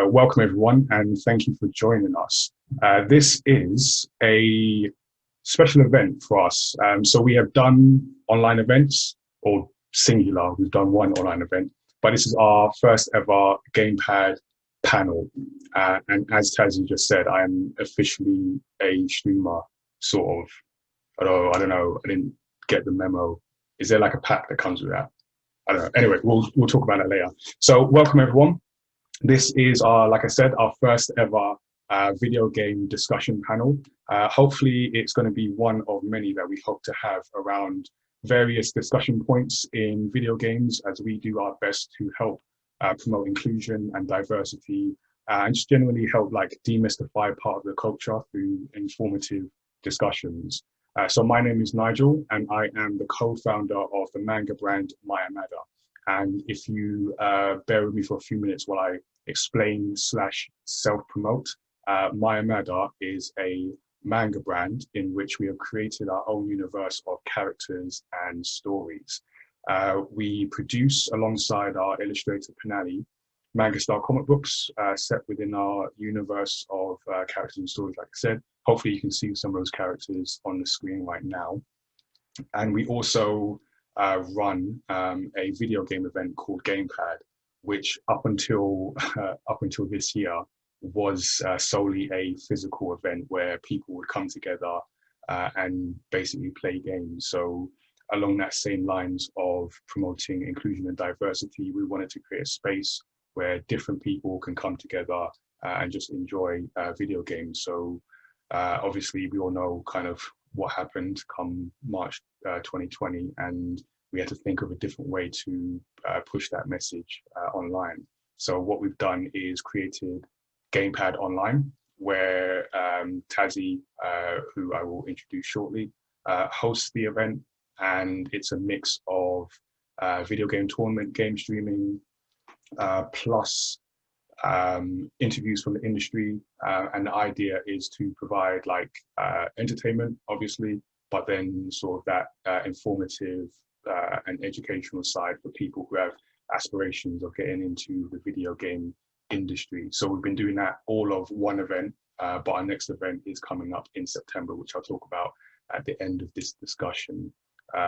Welcome everyone, and thank you for joining us. This is a special event for us. So we have done online events, or singular, we've done one online event, but this is our first ever gamepad panel. And as Tazi just said, I am officially a streamer, sort of. Although, I don't know, I didn't get the memo. Is there like a pack that comes with that? I don't know. Anyway, we'll talk about that later. So welcome everyone. This is like I said, our first ever video game discussion panel. Hopefully it's going to be one of many that we hope to have around various discussion points in video games, as we do our best to help promote inclusion and diversity, and just generally help like demystify part of the culture through informative discussions. So my name is Nigel, and I am the co-founder of the manga brand mayamada. And if you bear with me for a few minutes while I explain / self-promote, mayamada is a manga brand in which we have created our own universe of characters and stories. We produce, alongside our illustrator Penali, manga-style comic books set within our universe of characters and stories, like I said. Hopefully you can see some of those characters on the screen right now. And we also run a video game event called Gamepad, which up until this year was solely a physical event where people would come together and basically play games. So along that same lines of promoting inclusion and diversity, we wanted to create a space where different people can come together and just enjoy video games. So obviously we all know kind of what happened come March 2020, and we had to think of a different way to push that message online. So what we've done is created Gamepad Online, where Tazi, who I will introduce shortly, hosts the event, and it's a mix of video game tournament, game streaming, plus interviews from the industry, and the idea is to provide like entertainment, obviously, but then sort of that informative and educational side for people who have aspirations of getting into the video game industry. So we've been doing that all of one event, but our next event is coming up in September, which I'll talk about at the end of this discussion.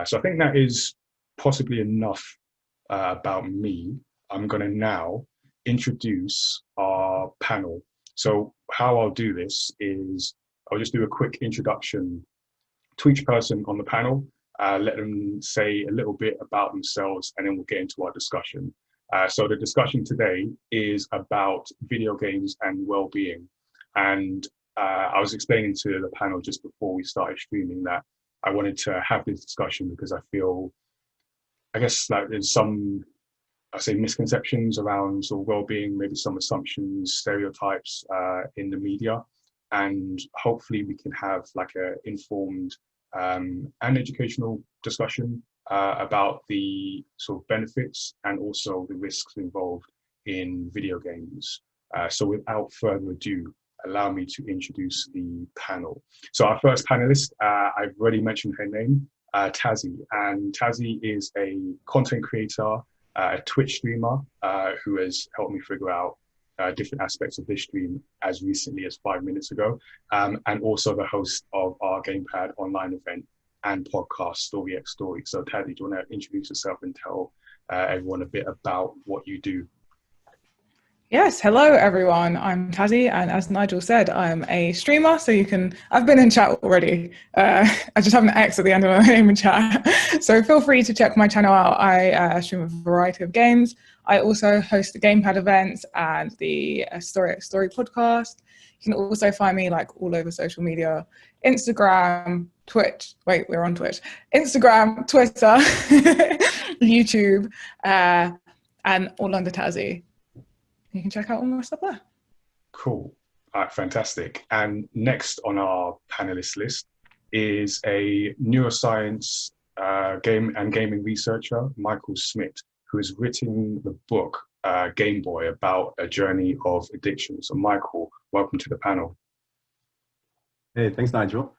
So I think that is possibly enough about me. I'm going to now introduce our panel. So how I'll do this is I'll just do a quick introduction to each person on the panel, let them say a little bit about themselves, and then we'll get into our discussion. So the discussion today is about video games and well-being. And I was explaining to the panel just before we started streaming that I wanted to have this discussion because I feel, I guess, like there's some, I say, misconceptions around sort of well-being, maybe some assumptions, stereotypes in the media, and hopefully we can have like a informed and educational discussion about the sort of benefits and also the risks involved in video games. So without further ado, allow me to introduce the panel. So our first panelist, I've already mentioned her name, Tazi, and Tazi is a content creator, a Twitch streamer who has helped me figure out different aspects of this stream as recently as 5 minutes ago, and also the host of our Gamepad online event and podcast, Story X Story. So Tazi, do you want to introduce yourself and tell everyone a bit about what you do? Yes, hello everyone, I'm Tazi, and as Nigel said, I'm a streamer, so I've been in chat already. I just have an X at the end of my name in chat. So feel free to check my channel out. I stream a variety of games. I also host the Gamepad events and the Story X Story podcast. You can also find me like all over social media, Instagram, Twitch, wait, we're on Twitch, Instagram, Twitter, YouTube, and all under Tazi. You can check out all my stuff there. Cool. All right, fantastic. And next on our panelist list is a neuroscience gaming researcher, Michael Smith, who has written the book Game Boy, about a journey of addiction. So Michael, welcome to the panel. Hey, thanks, Nigel.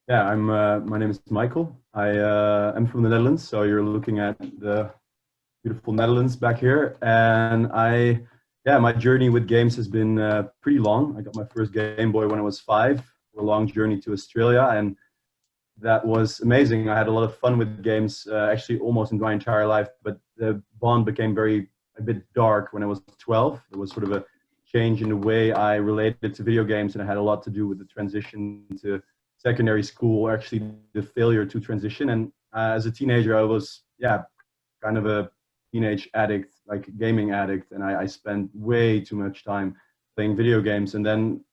Yeah, my name is Michael. I'm from the Netherlands, so you're looking at the beautiful Netherlands back here, and I yeah, my journey with games has been pretty long. I got my first Game Boy when I was 5, for a long journey to Australia, and that was amazing. I had a lot of fun with games, actually almost in my entire life, but the bond became a bit dark when I was 12. It was sort of a change in the way I related to video games, and it had a lot to do with the transition to secondary school, or actually the failure to transition. And as a teenager, I was, yeah, kind of a teenage addict, like gaming addict, and I spent way too much time playing video games. And then,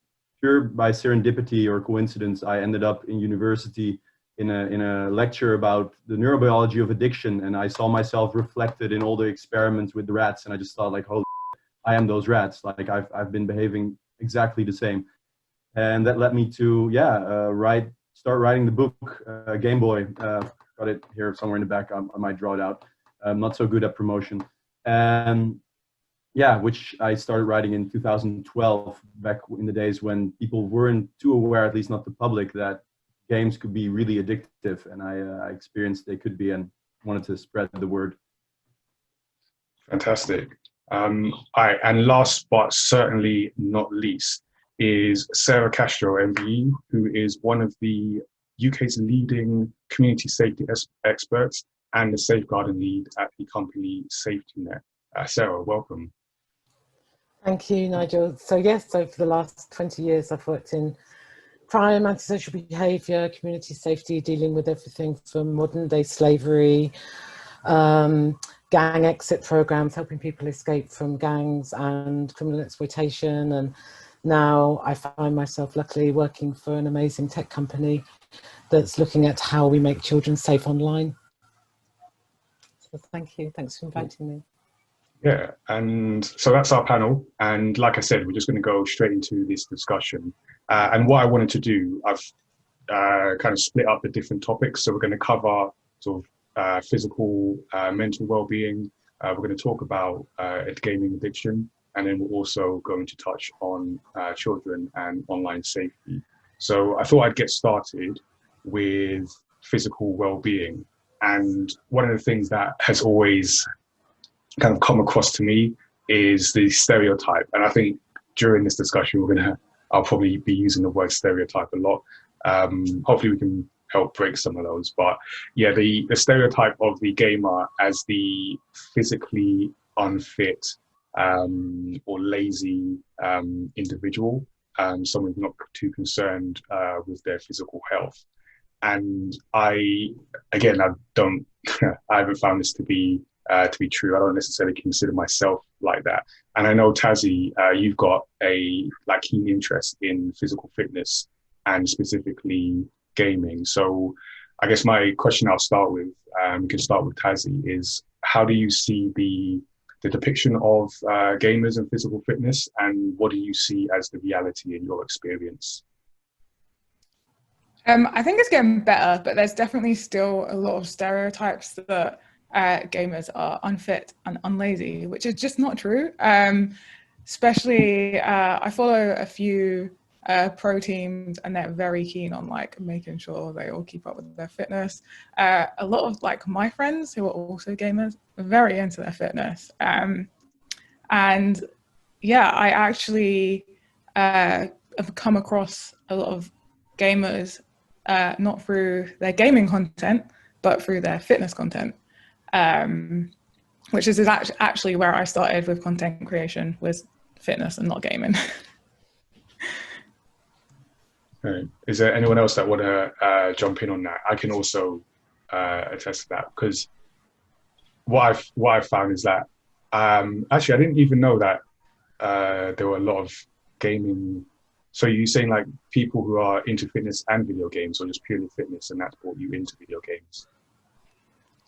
pure by serendipity or coincidence, I ended up in university in a lecture about the neurobiology of addiction, and I saw myself reflected in all the experiments with the rats, and I just thought, like, holy, I am those rats. Like I've been behaving exactly the same, and that led me to start writing the book, Game Boy. Got it here somewhere in the back. I might draw it out. I'm not so good at promotion, and yeah, which I started writing in 2012, back in the days when people weren't too aware, at least not the public, that games could be really addictive, and I experienced they could be, and wanted to spread the word. Fantastic. And last but certainly not least is Sarah Castro Mbe, who is one of the UK's leading community safety experts and the safeguarding lead at the company Safety Net. Sarah, welcome. Thank you, Nigel. So yes, so for the last 20 years, I've worked in crime, antisocial behaviour, community safety, dealing with everything from modern day slavery, gang exit programs, helping people escape from gangs and criminal exploitation. And now I find myself luckily working for an amazing tech company that's looking at how we make children safe online. So thank you. Thanks for inviting me. Yeah, and so that's our panel. And like I said, we're just going to go straight into this discussion. And what I wanted to do, I've kind of split up the different topics. So we're going to cover sort of physical, mental well-being. We're going to talk about gaming addiction, and then we're also going to touch on children and online safety. So I thought I'd get started with physical well-being. And one of the things that has always kind of come across to me is the stereotype. And I think during this discussion, I'll probably be using the word stereotype a lot. Hopefully we can help break some of those. But yeah, the stereotype of the gamer as the physically unfit or lazy individual, someone who's not too concerned with their physical health. And I don't, I haven't found this to be true. I don't necessarily consider myself like that. And I know, Tazzy, you've got a keen interest in physical fitness and specifically gaming. So I guess my question I'll start with, we can start with Tazzy, is how do you see the depiction of gamers and physical fitness, and what do you see as the reality in your experience? I think it's getting better, but there's definitely still a lot of stereotypes that gamers are unfit and unlazy, which is just not true. Especially, I follow a few pro teams, and they're very keen on making sure they all keep up with their fitness. A lot of my friends who are also gamers are very into their fitness. And yeah, I actually have come across a lot of gamers not through their gaming content, but through their fitness content. Which is actually where I started with content creation, was fitness and not gaming. Right. Is there anyone else that want to jump in on that? I can also attest to that, because what I've found is that actually I didn't even know that there were a lot of gaming. So you're saying people who are into fitness and video games, or just purely fitness, and that's brought you into video games?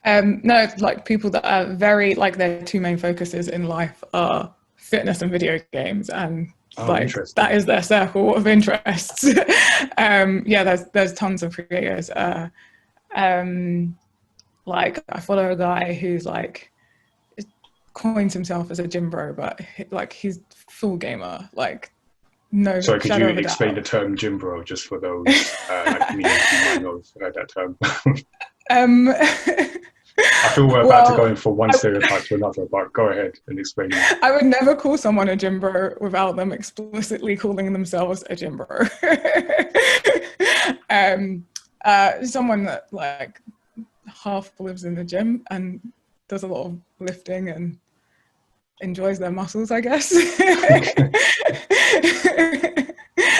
No, people that are very their two main focuses in life are fitness and video games, and that is their circle of interests. Yeah, there's tons of creators. I follow a guy who's coins himself as a gym bro, but he's full gamer. No. Sorry, could you explain the term gym bro just for those me who might not have heard that term? I feel we're about to go Well, in from one stereotype to another, but go ahead and explain that. I would never call someone a gym bro without them explicitly calling themselves a gym bro. Someone that like half lives in the gym and does a lot of lifting and enjoys their muscles, I guess.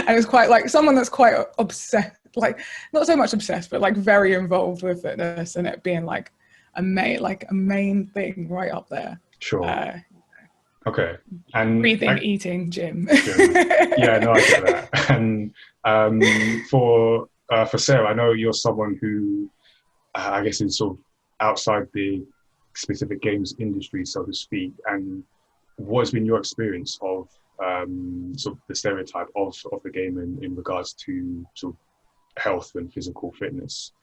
And it's quite like someone that's quite obsessed, like not so much obsessed, but like very involved with fitness and it being like a main thing right up there. Sure. Okay. And breathing, eating, gym. Yeah, no, I get that. And for Sarah, I know you're someone who I guess is sort of outside the specific games industry, so to speak. And what has been your experience of sort of the stereotype of the game in regards to sort of health and physical fitness?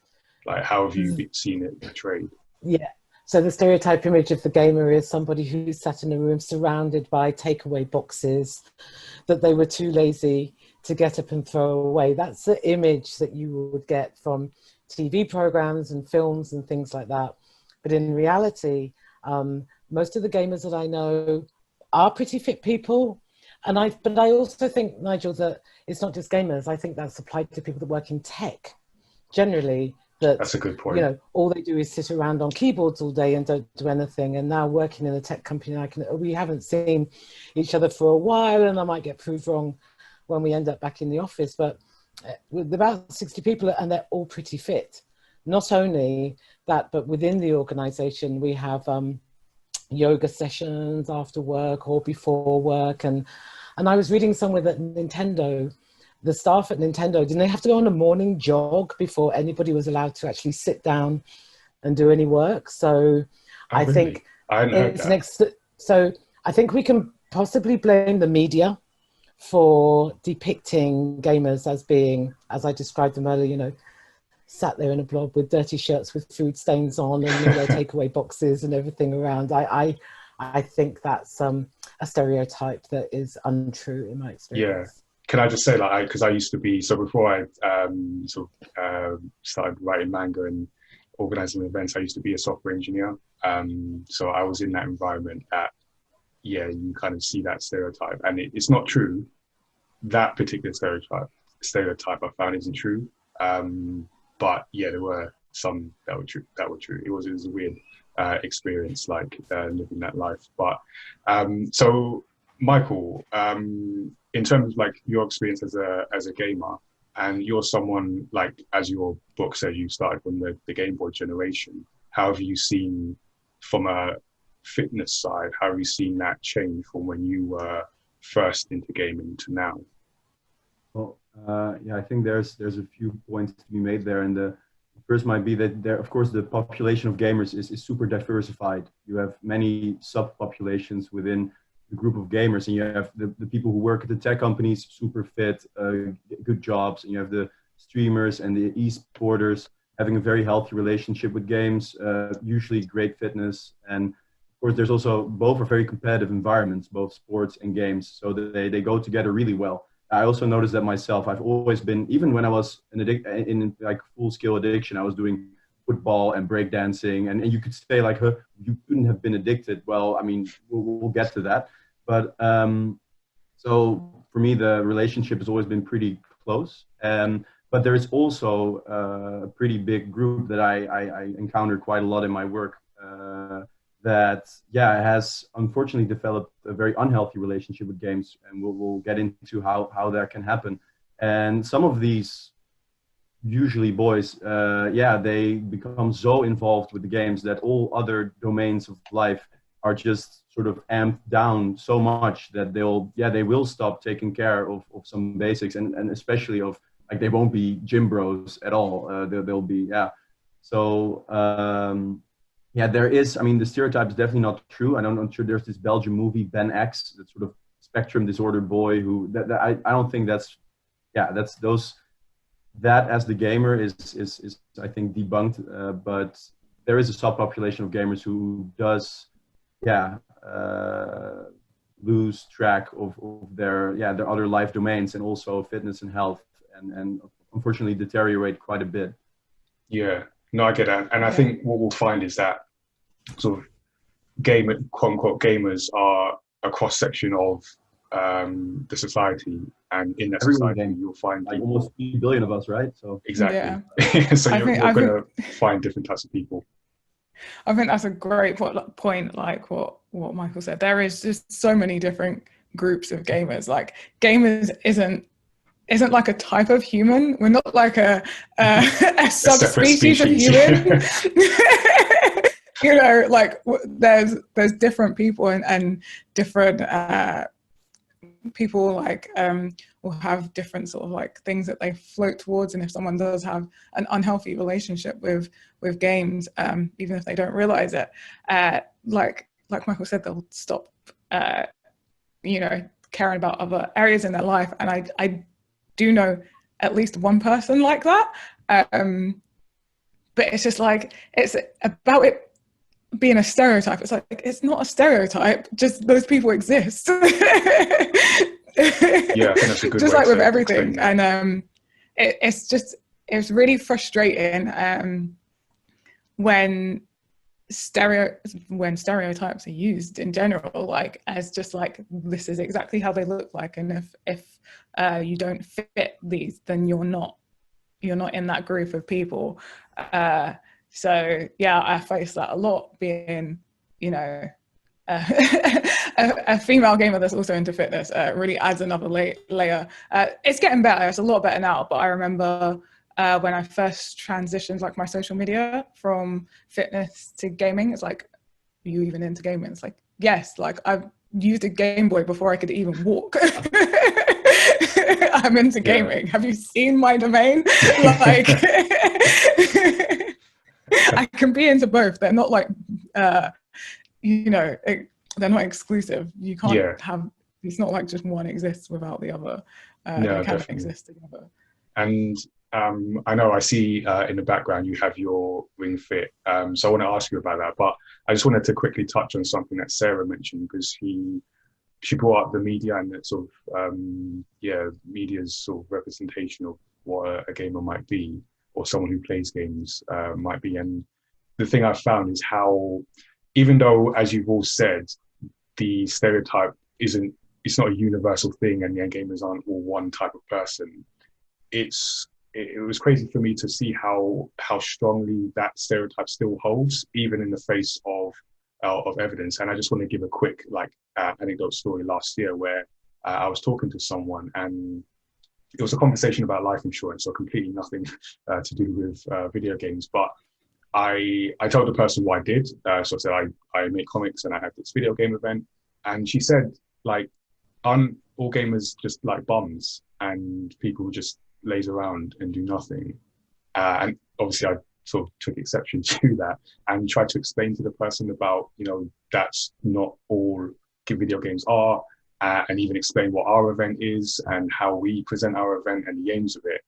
Like, how have you seen it portrayed? Yeah. So the stereotype image of the gamer is somebody who's sat in a room surrounded by takeaway boxes that they were too lazy to get up and throw away. That's the image that you would get from TV programs and films and things like that. But in reality, most of the gamers that I know are pretty fit people. But I also think, Nigel, that it's not just gamers. I think that's applied to people that work in tech generally. That's a good point. You know, all they do is sit around on keyboards all day and don't do anything. And now working in a tech company, we haven't seen each other for a while, and I might get proved wrong when we end up back in the office. But with about 60 people, and they're all pretty fit. Not only that, but within the organization, we have yoga sessions after work or before work. And I was reading somewhere that Nintendo, the staff at Nintendo, didn't they have to go on a morning jog before anybody was allowed to actually sit down and do any work? So I think I hadn't heard that. So I think we can possibly blame the media for depicting gamers as being, as I described them earlier, you know, sat there in a blob with dirty shirts with food stains on and their takeaway boxes and everything around. I think that's a stereotype that is untrue in my experience. Yeah. Can I just say, like, because I used to be, so before I started writing manga and organizing events, I used to be a software engineer. So I was in that environment that, yeah, you kind of see that stereotype, and it's not true. That particular stereotype I found isn't true. But yeah, there were some that were true. It was a weird experience, like living that life. But so Michael, in terms of like your experience as a gamer, and you're someone like, as your book says, you started from the Game Boy generation. How have you seen, from a fitness side, how have you seen that change from when you were first into gaming to now? Well, yeah, I think there's a few points to be made there, and the first might be that there, of course, the population of gamers is super diversified. You have many subpopulations within the group of gamers, and you have the people who work at the tech companies, super fit, good jobs, and you have the streamers and the e-sporters having a very healthy relationship with games, usually great fitness. And of course, there's also, both are very competitive environments, both sports and games, so they go together really well. I also noticed that myself. I've always been, even when I was in like full-scale addiction, I was doing football and breakdancing, and you could say like, huh, you couldn't have been addicted. Well, I mean, we'll get to that. But so for me, the relationship has always been pretty close. But there is also a pretty big group that I encounter quite a lot in my work that, yeah, has unfortunately developed a very unhealthy relationship with games. And we'll get into how that can happen. And some of these, usually boys, yeah, they become so involved with the games that all other domains of life are just sort of amped down so much that they will stop taking care of some basics, and especially of, like, they won't be gym bros at all. They'll be, yeah. So, yeah, there is, I mean, the stereotype is definitely not true. I'm not sure, there's this Belgian movie, Ben X, that sort of spectrum disorder boy who, I don't think that's, yeah, that's those, that as the gamer is I think debunked, but there is a subpopulation of gamers who does, yeah, lose track of their other life domains, and also fitness and health, and unfortunately deteriorate quite a bit. Yeah. No, I get that. And I think what we'll find is that sort of quote unquote gamers are a cross section of the society, and in that society you'll find like people, almost 3 billion of us, right? So exactly. So you're going to find different types of people. I think that's a great point, like what Michael said. There is just so many different groups of gamers. Like gamers isn't like a type of human. We're not like a subspecies of human. You know, like there's different people and different people like will have different sort of like things that they float towards, and if someone does have an unhealthy relationship with games, even if they don't realize it, like Michael said, they'll stop you know, caring about other areas in their life. And I do know at least one person like that, but it's just like, it's about it being a stereotype. It's like, it's not a stereotype, just those people exist. Yeah, I think that's a good just way like to with everything. explain that. And it's really frustrating when stereotypes are used in general, like as just like, this is exactly how they look like, and if you don't fit these, then you're not in that group of people. So yeah, I face that a lot, being, you know, a female gamer that's also into fitness. Really adds another layer. It's getting better. It's a lot better now. But I remember when I first transitioned like my social media from fitness to gaming, it's like, are you even into gaming? It's like, yes, like I've used a Game Boy before I could even walk. I'm into gaming. Have you seen my domain? Like, I can be into both. They're not like, you know, they're not exclusive. You can't have, it's not like just one exists without the other. No, they can definitely exist together. And I know I see in the background you have your Ring Fit. So I want to ask you about that, but I just wanted to quickly touch on something that Sarah mentioned, because she brought up the media and that sort of media's sort of representation of what a gamer might be, or someone who plays games might be. And the thing I've found is how, even though, as you've all said, the stereotype it's not a universal thing, and gamers aren't all one type of person. It was crazy for me to see how strongly that stereotype still holds, even in the face of evidence. And I just want to give a quick anecdote story last year where I was talking to someone, and it was a conversation about life insurance, so completely nothing to do with video games. But I told the person what I did. So I said I make comics and I have this video game event, and she said, like, aren't all gamers just like bums and people who just laze around and do nothing? And obviously I sort of took exception to that and tried to explain to the person about, you know, that's not all video games are, and even explain what our event is and how we present our event and the aims of it.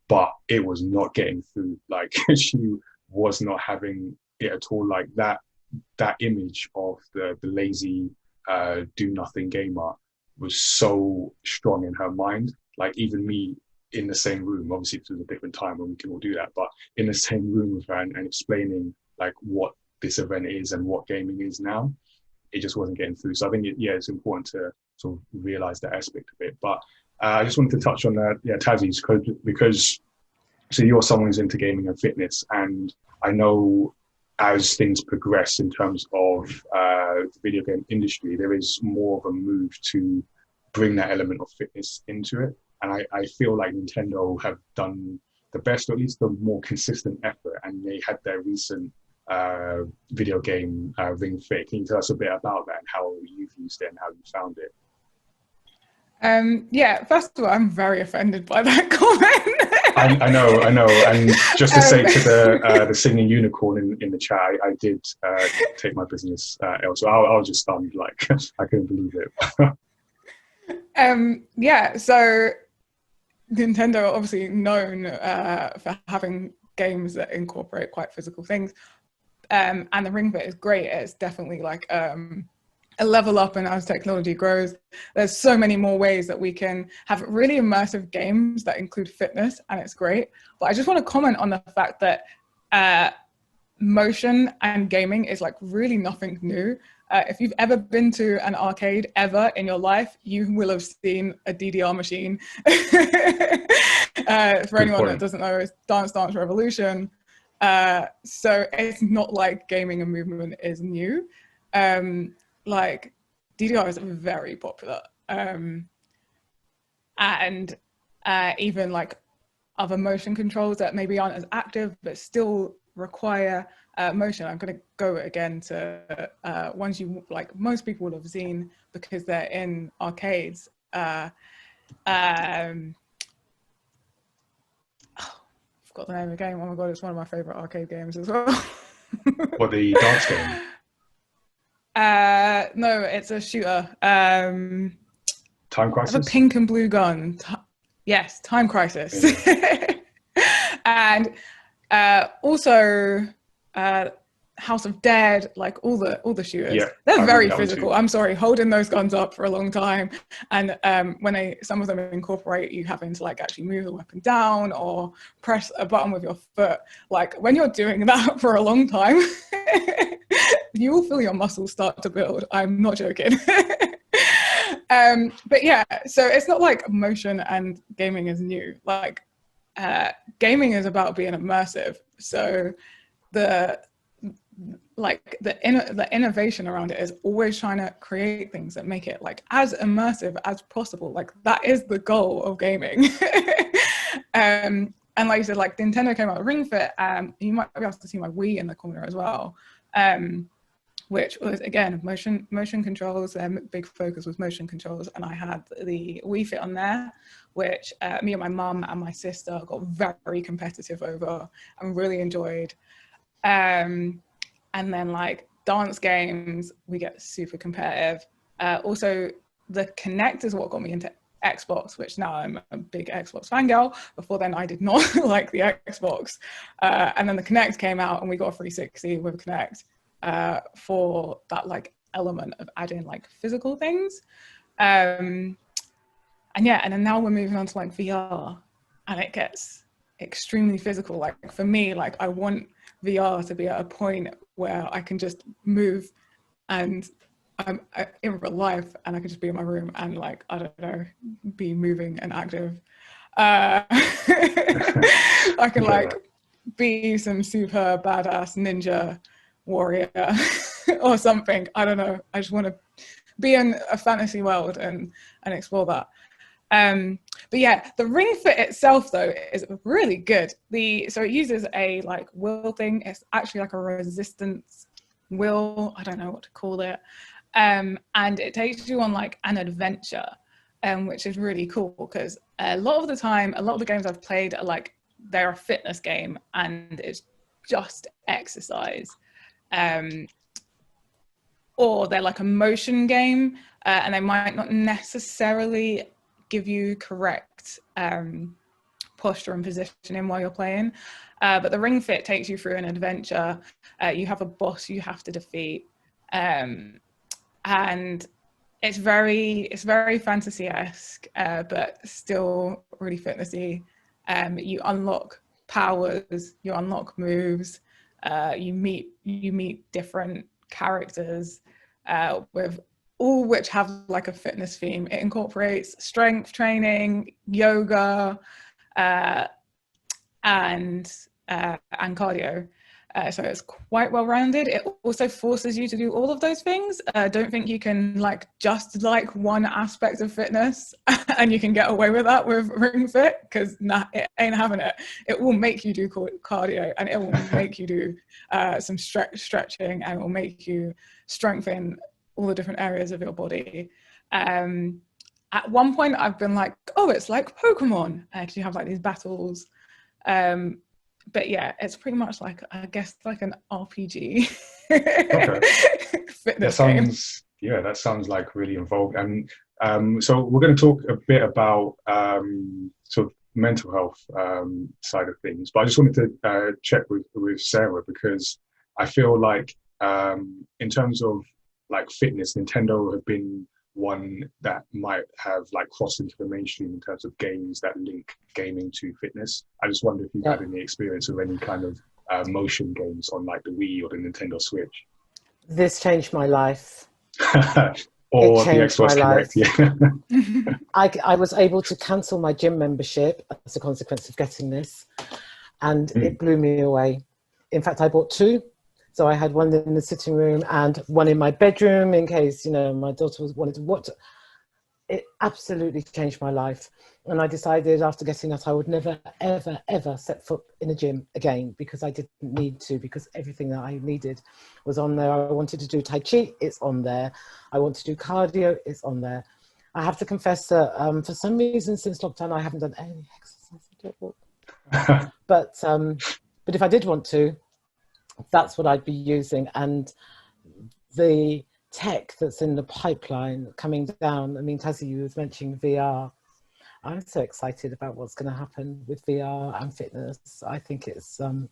But it was not getting through. Like, she was not having it at all. Like that image of the lazy do nothing gamer was so strong in her mind. Like, even me in the same room, obviously it was a different time when we can all do that, but in the same room with her and explaining like what this event is and what gaming is now, it just wasn't getting through. So I think it's important to sort of realize that aspect of it. But I just wanted to touch on that, Tazzy's, because so you're someone who's into gaming and fitness, and I know as things progress in terms of the video game industry, there is more of a move to bring that element of fitness into it. And I feel like Nintendo have done the best, or at least the more consistent effort, and they had their recent video game Ring Fit. Can you tell us a bit about that and how you've used it and how you found it? First of all, I'm very offended by that comment. I know. And just to say to the singing unicorn in the chat, I did take my business elsewhere. I was just stunned, like I couldn't believe it. So Nintendo obviously known for having games that incorporate quite physical things, and the Ring Fit is great. It's definitely like a level up, and as technology grows, there's so many more ways that we can have really immersive games that include fitness, and it's great. But I just want to comment on the fact that motion and gaming is like really nothing new. If you've ever been to an arcade ever in your life, you will have seen a DDR machine. For anyone that doesn't know, it's Dance Dance Revolution. So it's not like gaming and movement is new. Like DDR is very popular. And even like other motion controls that maybe aren't as active but still require motion. I'm going to go again to ones you like most people will have seen because they're in arcades. Forgot the name of the game. Oh my god, it's one of my favorite arcade games as well. What, the dance game? No, it's a shooter. Time Crisis? I have a pink and blue gun. Yes, Time Crisis. Yeah. And also House of Dead, like all the shooters. Yeah, they're very physical. I'm sorry, holding those guns up for a long time. And when some of them incorporate you having to like actually move the weapon down or press a button with your foot, like when you're doing that for a long time, you will feel your muscles start to build. I'm not joking. But yeah, so it's not like motion and gaming is new. Like gaming is about being immersive. So the innovation around it is always trying to create things that make it like as immersive as possible. Like that is the goal of gaming. And like you said, like Nintendo came out with Ring Fit, you might be able to see my Wii in the corner as well, which was again motion controls. Their big focus was motion controls, and I had the Wii Fit on there, which me and my mum and my sister got very competitive over and really enjoyed. And then like dance games, we get super competitive. Also, the Kinect is what got me into Xbox, which now I'm a big Xbox fangirl. Before then, I did not like the Xbox. And then the Kinect came out and we got a 360 with Kinect for that like element of adding like physical things. And then now we're moving on to like VR and it gets extremely physical. Like for me, like I want VR to be at a point where I can just move and I'm in real life and I can just be in my room and like, I don't know, be moving and active. I can like be some super badass ninja warrior or something. I don't know. I just want to be in a fantasy world and explore that. But yeah, the Ring Fit itself though is really good. So it uses a like wheel thing. It's actually like a resistance wheel. I don't know what to call it. And it takes you on like an adventure, which is really cool because a lot of the time, a lot of the games I've played are like, they're a fitness game and it's just exercise. Or they're like a motion game and they might not necessarily give you correct posture and positioning while you're playing. But the Ring Fit takes you through an adventure. You have a boss you have to defeat. And it's very fantasy-esque, but still really fitnessy. You unlock powers, you unlock moves, you meet different characters with all which have like a fitness theme. It incorporates strength training, yoga, and cardio. So it's quite well rounded. It also forces you to do all of those things. Don't think you can like just like one aspect of fitness and you can get away with that with Ring Fit, because nah, it ain't having it. It will make you do cardio and it will make you do some stretching and it will make you strengthen all the different areas of your body. At one point I've been like, oh, it's like Pokemon. Because you have like these battles. But yeah, it's pretty much like, I guess, like an RPG. Okay. Fitness that sounds like really involved. And so we're going to talk a bit about sort of mental health side of things. But I just wanted to check with Sarah, because I feel like in terms of like fitness, Nintendo have been one that might have like cross-information in terms of games that link gaming to fitness. I just wonder if you've had any experience of any kind of motion games on like the Wii or the Nintendo Switch. This changed my life. Or It the changed my Xbox life. Kinect, yeah. I was able to cancel my gym membership as a consequence of getting this, and it blew me away. In fact, I bought two. So I had one in the sitting room and one in my bedroom in case, my daughter wanted to watch. It absolutely changed my life. And I decided after getting that, I would never, ever, ever set foot in a gym again, because I didn't need to, because everything that I needed was on there. I wanted to do Tai Chi, it's on there. I want to do cardio, it's on there. I have to confess that for some reason since lockdown, I haven't done any exercise at all. But if I did want to, that's what I'd be using. And the tech that's in the pipeline coming down, I mean, Tazzy, you was mentioning VR. I'm so excited about what's going to happen with VR and fitness. I think it's going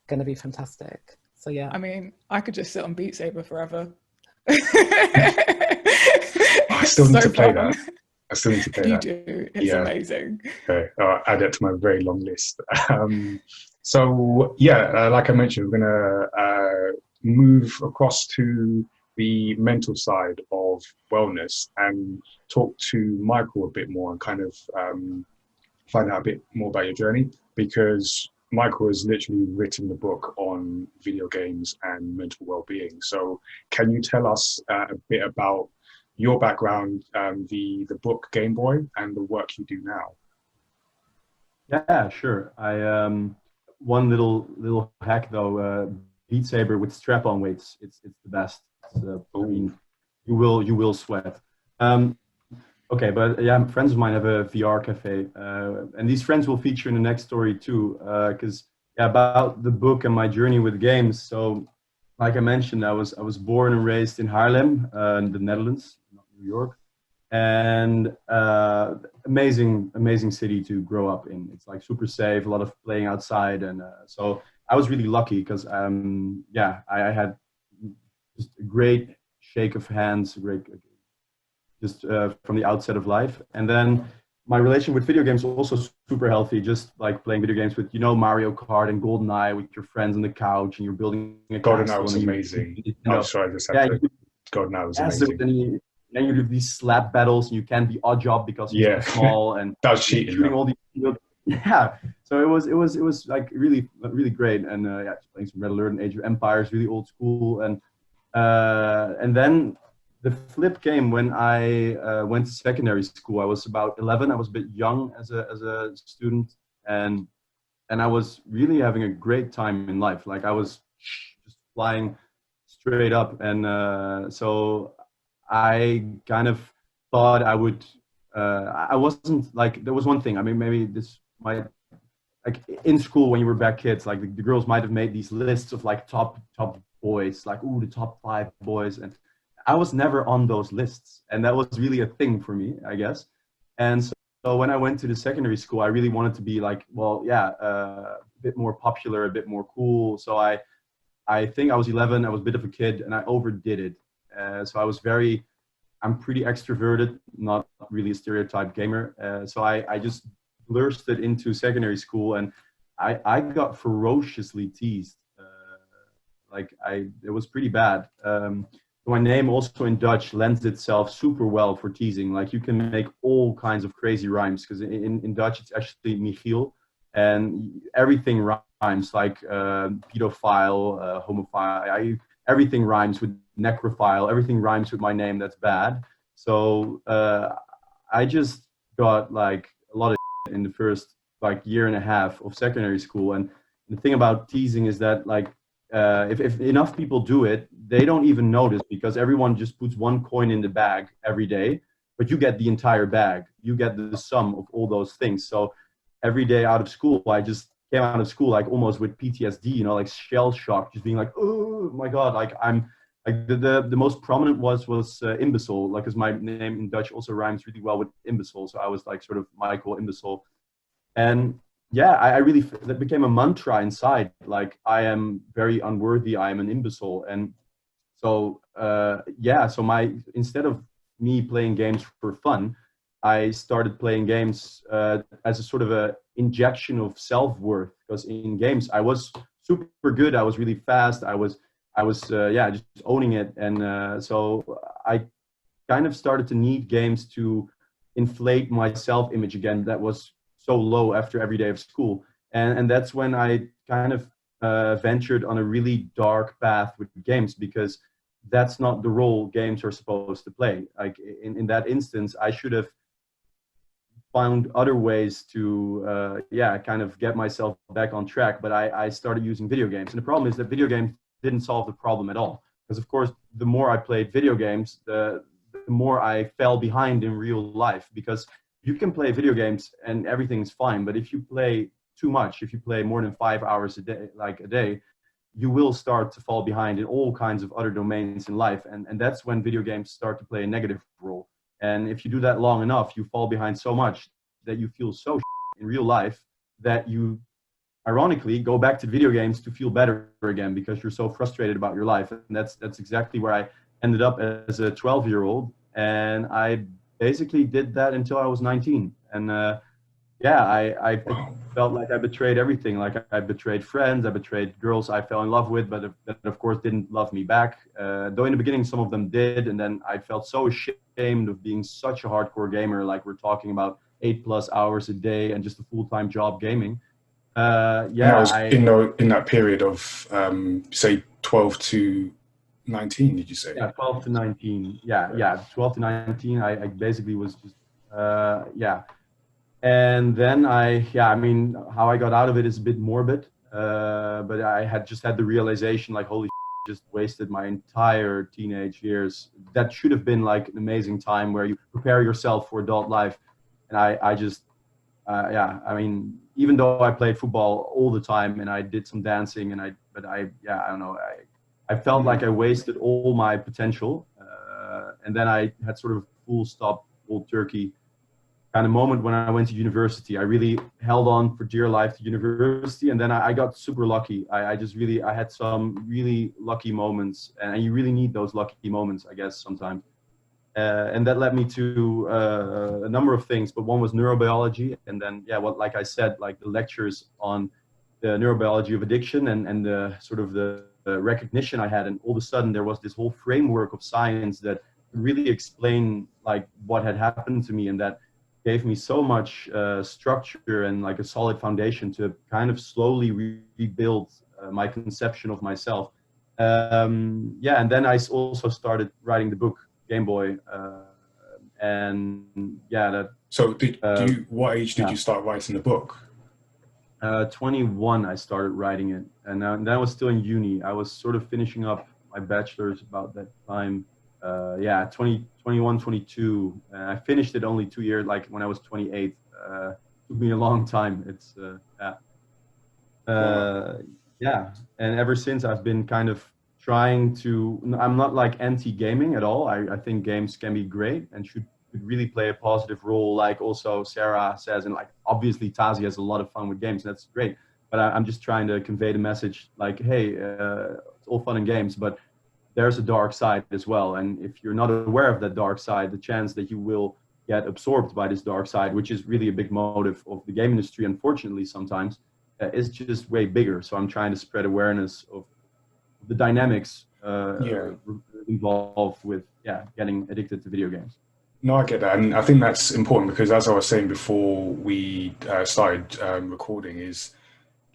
to be fantastic. So, yeah. I mean, I could just sit on Beat Saber forever. I still need to play that. I still need to play you that. do. It's amazing. Okay, I'll add it to my very long list. So yeah, like I mentioned, we're gonna move across to the mental side of wellness and talk to Michael a bit more and kind of find out a bit more about your journey, because Michael has literally written the book on video games and mental well-being. So can you tell us a bit about your background, the book Game Boy, and the work you do now? Yeah, sure. One little hack though, Beat Saber with strap-on weights. It's the best. I mean, you will sweat. Okay, but yeah, friends of mine have a VR cafe, and these friends will feature in the next story too, because about the book and my journey with games. So, like I mentioned, I was born and raised in Haarlem, in the Netherlands, not New York, and amazing city to grow up in. It's like super safe, a lot of playing outside, and so I was really lucky because I had just a great shake of hands, just from the outset of life. And then my relation with video games was also super healthy, just like playing video games with, Mario Kart and GoldenEye with your friends on the couch, and you're building a GoldenEye was amazing. I'm sorry, I just had to. GoldenEye was amazing. Then you do these slap battles, and you can't be odd job because you're too small, and that's cheating. Shooting all these. Yeah, so it was like really great, and playing some Red Alert and Age of Empires, really old school, and then the flip came when I went to secondary school. I was about 11. I was a bit young as a student, and I was really having a great time in life. Like I was just flying straight up, and so I kind of thought I would. I wasn't like, there was one thing. I mean, maybe this might, like in school when you were back kids, like the girls might have made these lists of like top boys, like the top 5 boys, and I was never on those lists, and that was really a thing for me, I guess. And so when I went to the secondary school, I really wanted to be like, a bit more popular, a bit more cool. So I think I was 11. I was a bit of a kid, and I overdid it. So I'm pretty extroverted, not really a stereotype gamer. So I just bursted into secondary school, and I got ferociously teased. It was pretty bad. My name also in Dutch lends itself super well for teasing. Like you can make all kinds of crazy rhymes, because in Dutch it's actually Michiel, and everything rhymes, like pedophile, homophile. Everything rhymes with necrophile. Everything rhymes with my name that's bad. So I just got like a lot of shit in the first like year and a half of secondary school. And the thing about teasing is that like if enough people do it, they don't even notice, because everyone just puts one coin in the bag every day, but you get the entire bag. You get the sum of all those things. So every day out of school, I just came out of school like almost with PTSD, like shell shock, just being like, oh my God, like I'm like the most prominent was imbecile, like, because my name in Dutch also rhymes really well with imbecile. So I was like sort of Michael Imbecile. And yeah, I really, that became a mantra inside. Like, I am very unworthy. I am an imbecile. And so, so instead of me playing games for fun, I started playing games as a sort of a injection of self-worth, because in games I was super good. I was really fast. I was yeah, just owning it. And so I kind of started to need games to inflate my self-image again that was so low after every day of school. And that's when I kind of ventured on a really dark path with games, because that's not the role games are supposed to play. Like in that instance, I should have found other ways to yeah, kind of get myself back on track. But I started using video games. And the problem is that video games didn't solve the problem at all. Because of course, the more I played video games, the more I fell behind in real life. Because you can play video games and everything's fine. But if you play too much, if you play more than 5 hours a day, you will start to fall behind in all kinds of other domains in life. And that's when video games start to play a negative role. And if you do that long enough, you fall behind so much that you feel so in real life that you ironically go back to video games to feel better again, because you're so frustrated about your life. And that's exactly where I ended up as a 12-year-old. And I basically did that until I was 19. And yeah, I felt like I betrayed everything. Like I betrayed friends, I betrayed girls I fell in love with, but that of course didn't love me back. Though in the beginning some of them did, and then I felt so ashamed of being such a hardcore gamer. Like we're talking about 8+ hours a day and just a full-time job gaming. Yeah, in that period of say 12 to 19, did you say? Yeah, 12 to 19. Yeah, 12 to 19. I basically was just yeah. And then I mean, how I got out of it is a bit morbid, but I had the realization, like, holy shit, just wasted my entire teenage years. That should have been like an amazing time where you prepare yourself for adult life. And I just, yeah, I mean, even though I played football all the time and I did some dancing but I don't know, I felt like I wasted all my potential. And then I had sort of full stop, cold turkey kind of moment when I went to university. I really held on for dear life to university, and then I got super lucky. I had some really lucky moments, and you really need those lucky moments, I guess, sometimes. And that led me to a number of things, but one was neurobiology, and then like I said, like the lectures on the neurobiology of addiction and the sort of the recognition I had, and all of a sudden there was this whole framework of science that really explained like what had happened to me, and that gave me so much structure and like a solid foundation to kind of slowly rebuild my conception of myself. Yeah, and then I also started writing the book Game Boy, and yeah, that. So what age did you start writing the book? 21, I started writing it, and then I was still in uni. I was sort of finishing up my bachelor's about that time. Yeah, 21, 22. I finished it only 2 years, like when I was 28. Took me a long time. It's yeah, and ever since I've been kind of trying to. I'm not like anti-gaming at all. I think games can be great and should really play a positive role, like also Sarah says, and like obviously Tazi has a lot of fun with games. That's great, but I'm just trying to convey the message, like, hey, it's all fun and games, but there's a dark side as well. And if you're not aware of that dark side, the chance that you will get absorbed by this dark side, which is really a big motive of the game industry, unfortunately, sometimes, is just way bigger. So I'm trying to spread awareness of the dynamics involved with getting addicted to video games. No, I get that. And I think that's important because, as I was saying before we started recording, is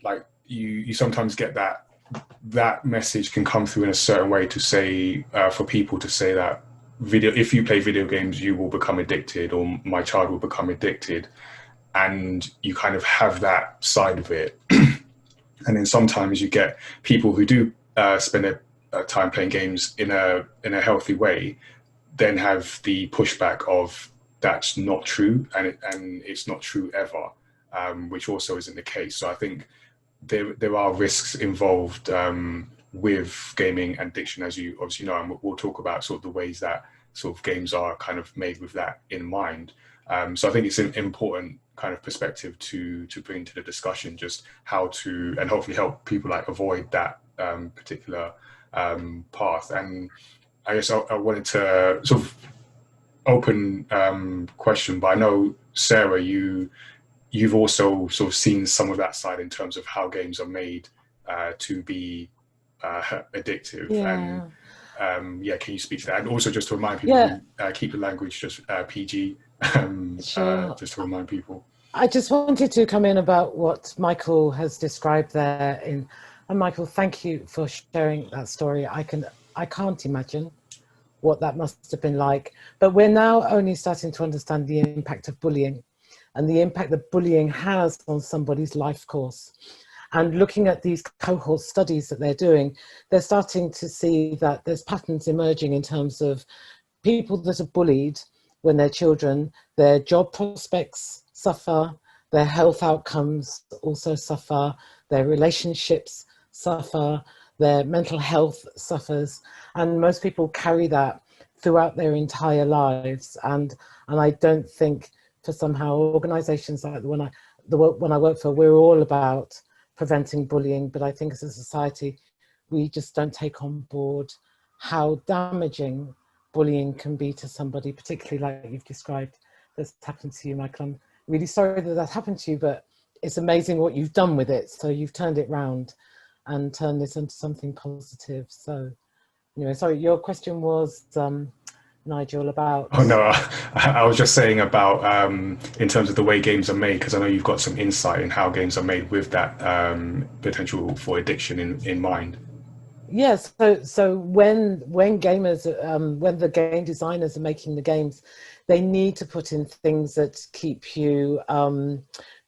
like you sometimes get that message can come through in a certain way to say, for people to say that if you play video games, you will become addicted, or my child will become addicted. And you kind of have that side of it. And then sometimes you get people who do spend their time playing games in a healthy way, then have the pushback of that's not true, and it's not true ever, which also isn't the case. So I think there are risks involved with gaming addiction, as you obviously know, and we'll talk about sort of the ways that sort of games are kind of made with that in mind. So I think it's an important kind of perspective to bring to the discussion, just how to, and hopefully help people like avoid that particular path. And I guess I wanted to sort of open question, but I know, Sarah, you've also sort of seen some of that side in terms of how games are made to be addictive. Yeah. And yeah, can you speak to that? And also just to remind people, Yeah. keep the language just PG, Sure. just to remind people. I just wanted to come in about what Michael has described there. And Michael, thank you for sharing that story. I can't imagine what that must have been like. But we're now only starting to understand the impact of bullying and the impact that bullying has on somebody's life course. And looking at these cohort studies that they're doing, they're starting to see that there's patterns emerging in terms of people that are bullied when they're children, their job prospects suffer, their health outcomes also suffer, their relationships suffer, their mental health suffers, and most people carry that throughout their entire lives. And I don't think for somehow organizations like the one I work for, we're all about preventing bullying, but I think as a society, we just don't take on board how damaging bullying can be to somebody, particularly like you've described that's happened to you, Michael. I'm really sorry that that happened to you, but it's amazing what you've done with it. So you've turned it round and turned this into something positive. So, anyway, sorry, your question was, Nigel, about... Oh no, I was just saying about in terms of the way games are made, because I know you've got some insight in how games are made with that potential for addiction in mind. Yes, so when gamers, when the game designers are making the games, they need to put in things that keep you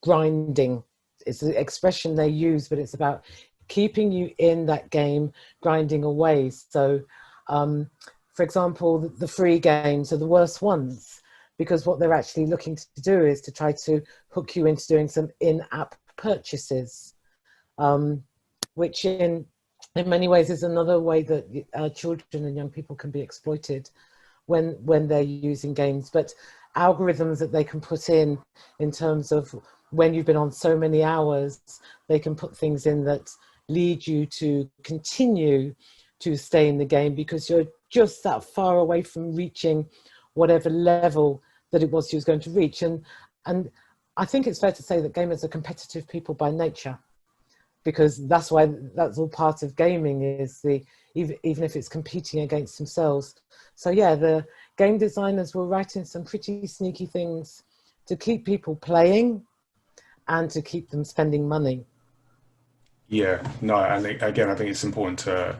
grinding. It's the expression they use, but it's about keeping you in that game, grinding away. So, for example, the free games are the worst ones, because what they're actually looking to do is to try to hook you into doing some in-app purchases, which in many ways is another way that children and young people can be exploited when they're using games. But algorithms that they can put in terms of when you've been on so many hours, they can put things in that lead you to continue to stay in the game because you're just that far away from reaching whatever level that it was you was going to reach. And I think it's fair to say that gamers are competitive people by nature, because that's all part of gaming, is even if it's competing against themselves. So yeah, the game designers were writing some pretty sneaky things to keep people playing and to keep them spending money. Yeah, no, and again, I think it's important to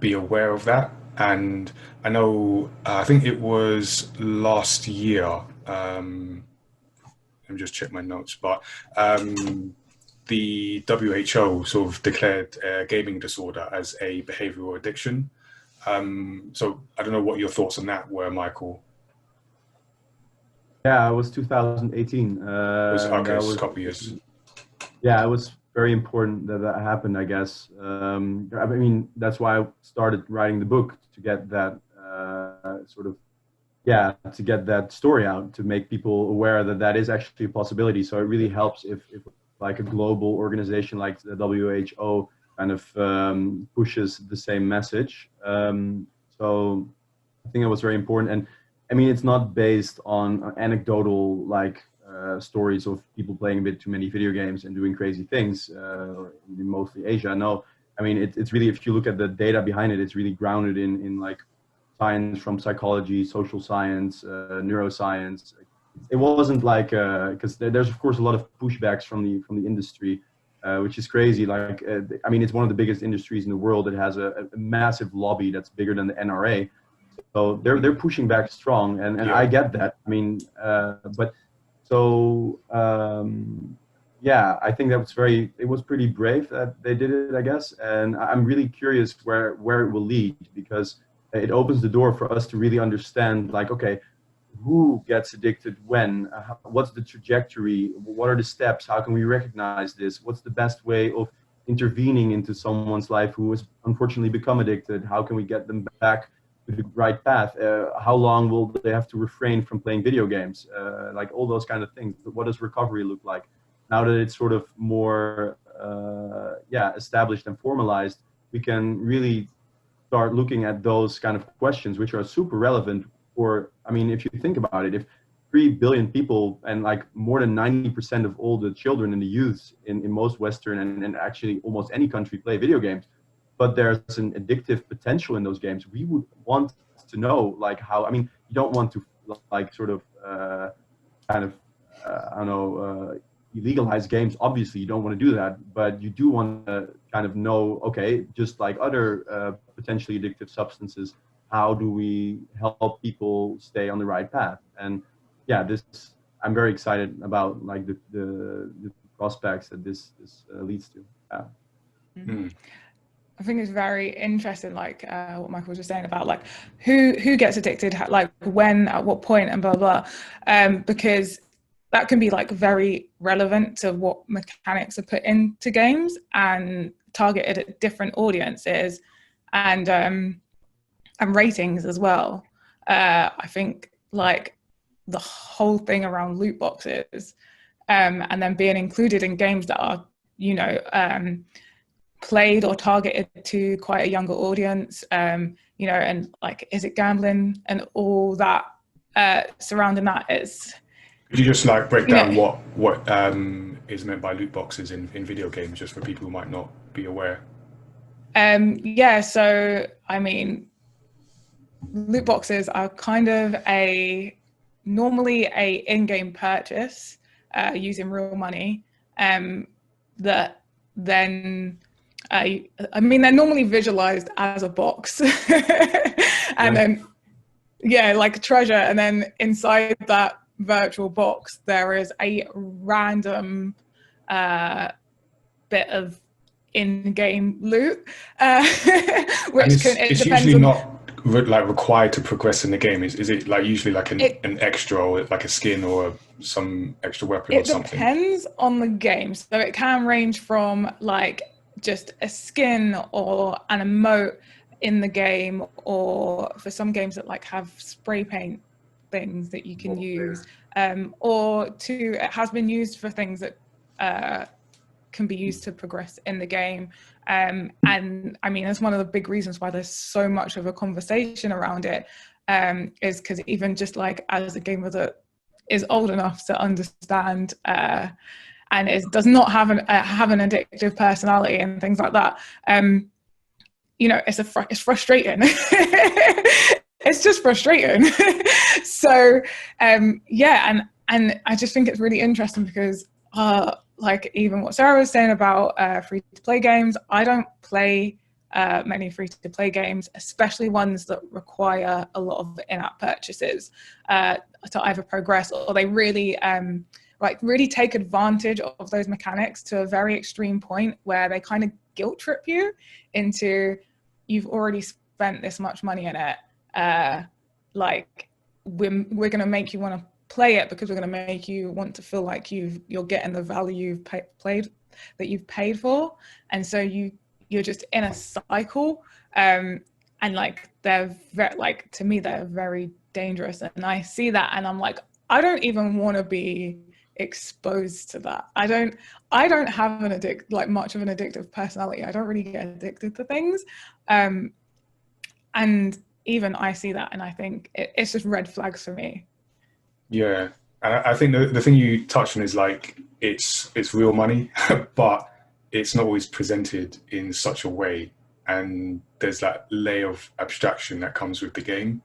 be aware of that. And I know, I think it was last year. Let me just check my notes, but the WHO sort of declared gaming disorder as a behavioral addiction. So I don't know what your thoughts on that were, Michael. Yeah, it was 2018. Okay, that it's a was, couple of years. yeah, it was very important that that happened, I guess. I mean, that's why I started writing the book, to get that to get that story out, to make people aware that that is actually a possibility. So it really helps if like a global organization like the WHO kind of pushes the same message. So I think it was very important. And I mean, it's not based on anecdotal stories of people playing a bit too many video games and doing crazy things, in mostly Asia. No, I mean, it's really, if you look at the data behind it, it's really grounded in like science from psychology, social science, neuroscience. It wasn't like, because there's of course a lot of pushbacks from the industry, which is crazy. Like, I mean, it's one of the biggest industries in the world. It has a massive lobby that's bigger than the NRA. So they're pushing back strong, and Yeah. I get that. I mean, but so yeah, I think it was pretty brave that they did it, I guess. And I'm really curious where it will lead, because it opens the door for us to really understand, like, okay, who gets addicted when, what's the trajectory, what are the steps, how can we recognize this, what's the best way of intervening into someone's life who has unfortunately become addicted, how can we get them back to the right path, how long will they have to refrain from playing video games, like all those kind of things. What does recovery look like now that it's sort of more established and formalized? We can really start looking at those kind of questions, which are super relevant. Or, I mean, if you think about it, if 3 billion people, and like more than 90% of all the children and the youths in most Western and actually almost any country play video games. But there's an addictive potential in those games. We would want to know like how, I mean, you don't want to like sort of kind of, I don't know, legalize games. Obviously, you don't want to do that, but you do want to kind of know, okay, just like other potentially addictive substances, how do we help people stay on the right path? And yeah, I'm very excited about like the prospects that this leads to. Mm-hmm. I think it's very interesting, like what Michael was just saying about like who gets addicted, like when, at what point, and blah blah, because that can be like very relevant to what mechanics are put into games and targeted at different audiences, and ratings as well. I think like the whole thing around loot boxes, and then being included in games that are, you know, played or targeted to quite a younger audience, you know, and like, is it gambling and all that surrounding that? Is, could you just like break down what is meant by loot boxes in video games, just for people who might not be aware? Yeah, so I mean, loot boxes are kind of normally a in-game purchase using real money, that then I mean, they're normally visualized as a box and then like treasure, and then inside that virtual box there is a random bit of in-game loot, which it's usually not like required to progress in the game. Is it like usually like an extra, or like a skin or some extra weapon or something? It depends on the game, so it can range from like just a skin or an emote in the game, or for some games that like have spray paint things that you can use, or it has been used for things that can be used to progress in the game, and I mean, that's one of the big reasons why there's so much of a conversation around it, is because even just like as a gamer that is old enough to understand and does not have an addictive personality and things like that, you know, it's frustrating. It's just frustrating. So yeah, and I just think it's really interesting because like even what Sarah was saying about free-to-play games, I don't play many free-to-play games, especially ones that require a lot of in-app purchases to either progress, or they really like really take advantage of those mechanics to a very extreme point where they kind of guilt trip you into, you've already spent this much money in it, like we're going to make you want to play it because we're going to make you want to feel like you're getting the value you've paid for, and so you're just in a cycle, and like they're like, to me they're very dangerous, and I see that and I'm like, I don't even want to be exposed to that. I don't have much of an addictive personality. I don't really get addicted to things, and even I see that and I think it's just red flags for me. Yeah, and I think the thing you touched on is like it's real money, but it's not always presented in such a way, and there's that layer of abstraction that comes with the game.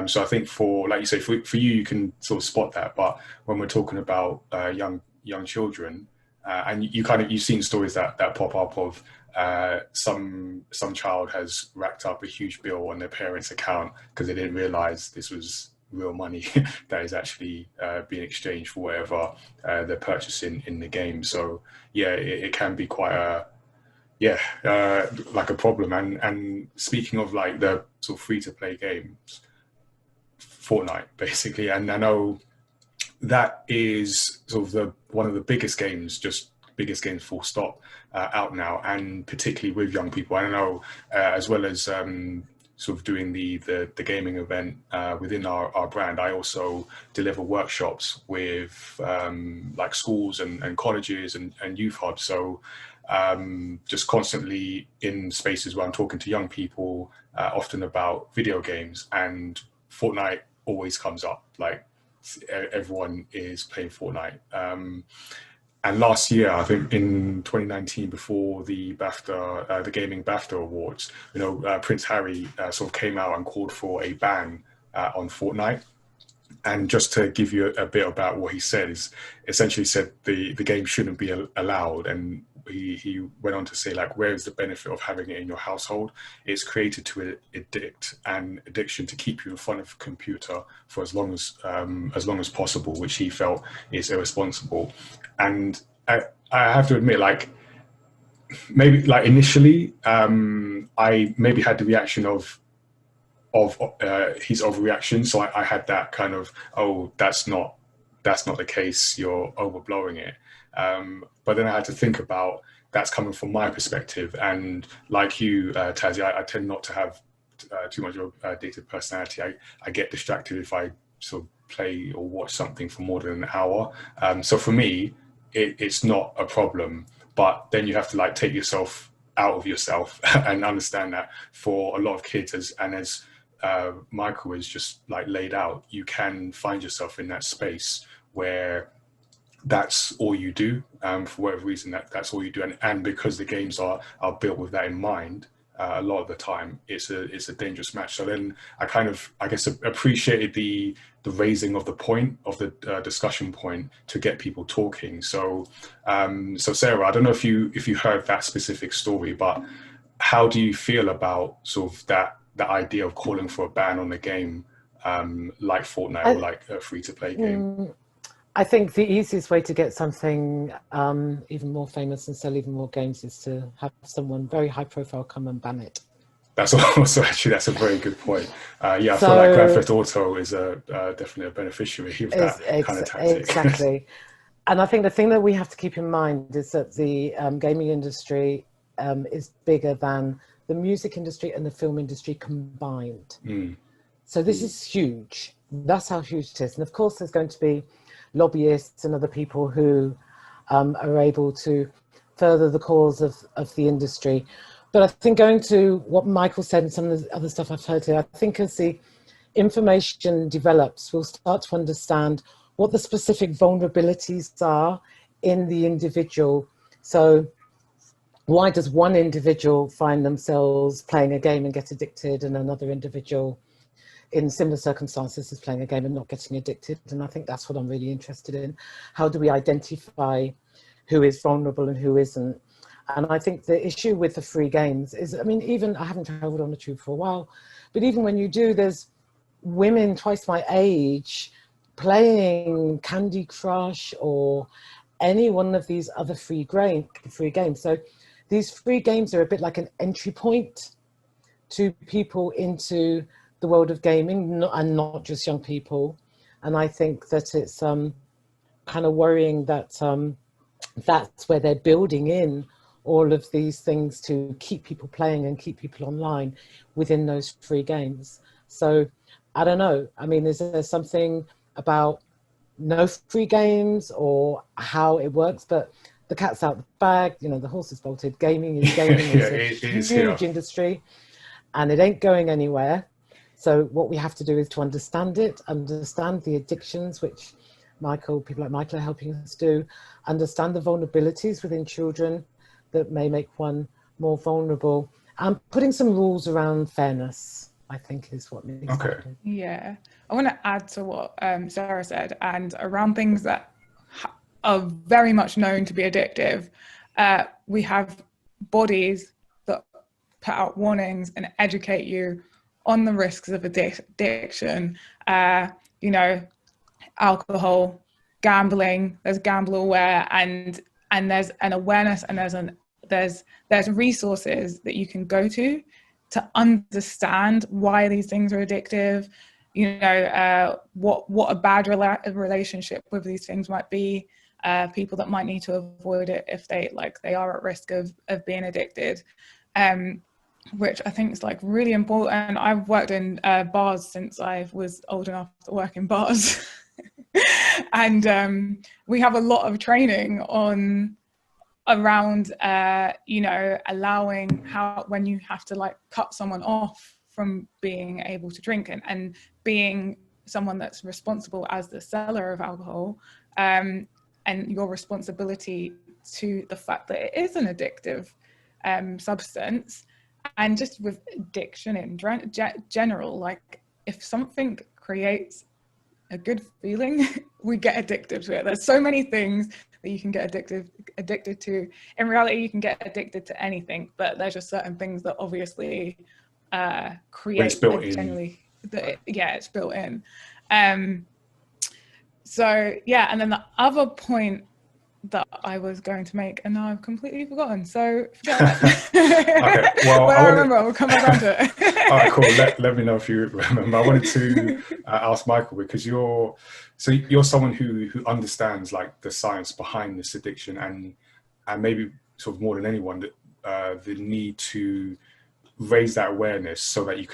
So I think for, like you say, for you can sort of spot that, but when we're talking about young children, and you've seen stories that pop up of some child has racked up a huge bill on their parents' account because they didn't realize this was real money that is actually being exchanged for whatever they're purchasing in the game. So yeah, it can be quite like a problem. And speaking of like the sort of free-to-play games, Fortnite basically, and I know that is sort of one of the biggest games full stop out now, and particularly with young people. I don't know, as well as sort of doing the gaming event within our brand, I also deliver workshops with like schools and colleges and youth hubs. So just constantly in spaces where I'm talking to young people, often about video games, and Fortnite always comes up. Like everyone is playing Fortnite. And last year, I think in 2019, before the BAFTA, the Gaming BAFTA Awards, Prince Harry sort of came out and called for a ban on Fortnite. And just to give you a bit about what he said, is essentially said the game shouldn't be allowed. And he went on to say, like, where is the benefit of having it in your household? It's created to addict, and addiction to keep you in front of a computer for as long as possible, which he felt is irresponsible. And I have to admit, like, maybe like initially, I maybe had the reaction of his overreaction. So I had that kind of, oh, that's not the case, you're overblowing it. But then I had to think about that's coming from my perspective. And like you, Tazzy, I tend not to have too much of a addictive personality. I get distracted if I sort of play or watch something for more than an hour. So for me, it's not a problem. But then you have to like take yourself out of yourself and understand that for a lot of kids, as Michael is just like laid out, you can find yourself in that space where that's all you do, for whatever reason, that's all you do. And because the games are built with that in mind, a lot of the time it's a dangerous match. So then I kind of, I guess, appreciated the raising of the point of the discussion point to get people talking. So Sarah, I don't know if you heard that specific story, but how do you feel about sort of that idea of calling for a ban on a game like Fortnite or like a free-to-play game? I think the easiest way to get something even more famous and sell even more games is to have someone very high profile come and ban it. That's also actually, that's a very good point. I feel like Grand Theft Auto is definitely a beneficiary of that kind of tactic. Exactly. And I think the thing that we have to keep in mind is that the gaming industry is bigger than the music industry and the film industry combined. So this is huge. That's how huge it is. And of course, there's going to be lobbyists and other people who are able to further the cause of the industry. But I think going to what Michael said and some of the other stuff I've heard here, I think as the information develops, we'll start to understand what the specific vulnerabilities are in the individual. So why does one individual find themselves playing a game and get addicted, and another individual in similar circumstances is playing a game and not getting addicted? And I think that's what I'm really interested in. How do we identify who is vulnerable and who isn't? And I think the issue with the free games is, I mean, even, I haven't traveled on the tube for a while, but even when you do, there's women twice my age playing Candy Crush or any one of these other free games. So these free games are a bit like an entry point to people into the world of gaming, and not just young people. And I think that it's kind of worrying that that's where they're building in all of these things to keep people playing and keep people online within those free games. So I don't know. I mean, is there something about no free games or how it works? But the cat's out the bag, you know, the horse is bolted. Gaming is a huge industry, and it ain't going anywhere. So what we have to do is to understand it, understand the addictions, which people like Michael are helping us do, understand the vulnerabilities within children that may make one more vulnerable, and putting some rules around fairness, I think, is what needs to happen. Yeah, I want to add to what Sarah said, and around things that are very much known to be addictive. We have bodies that put out warnings and educate you on the risks of addiction. You know, alcohol, gambling. There's Gamble Aware, and there's an awareness, and there's resources that you can go to understand why these things are addictive. You know, what a bad relationship with these things might be. People that might need to avoid it if they are at risk of being addicted. Which I think is like really important. I've worked in bars since I was old enough to work in bars. And we have a lot of training around you know, allowing when you have to like cut someone off from being able to drink, and being someone that's responsible as the seller of alcohol, and your responsibility to the fact that it is an addictive substance. And just with addiction in general, like if something creates a good feeling, we get addicted to it. There's so many things that you can get addicted to. In reality, you can get addicted to anything, but there's just certain things that obviously create it's built generally it's built in. So yeah, and then the other point that I was going to make, and now I've completely forgotten. So forget that. Okay, well, when I remember, we'll come back around to it. All right, cool. Let me know if you remember. I wanted to ask Michael, because you're someone who understands like the science behind this addiction, and maybe sort of more than anyone, the need to raise that awareness so that you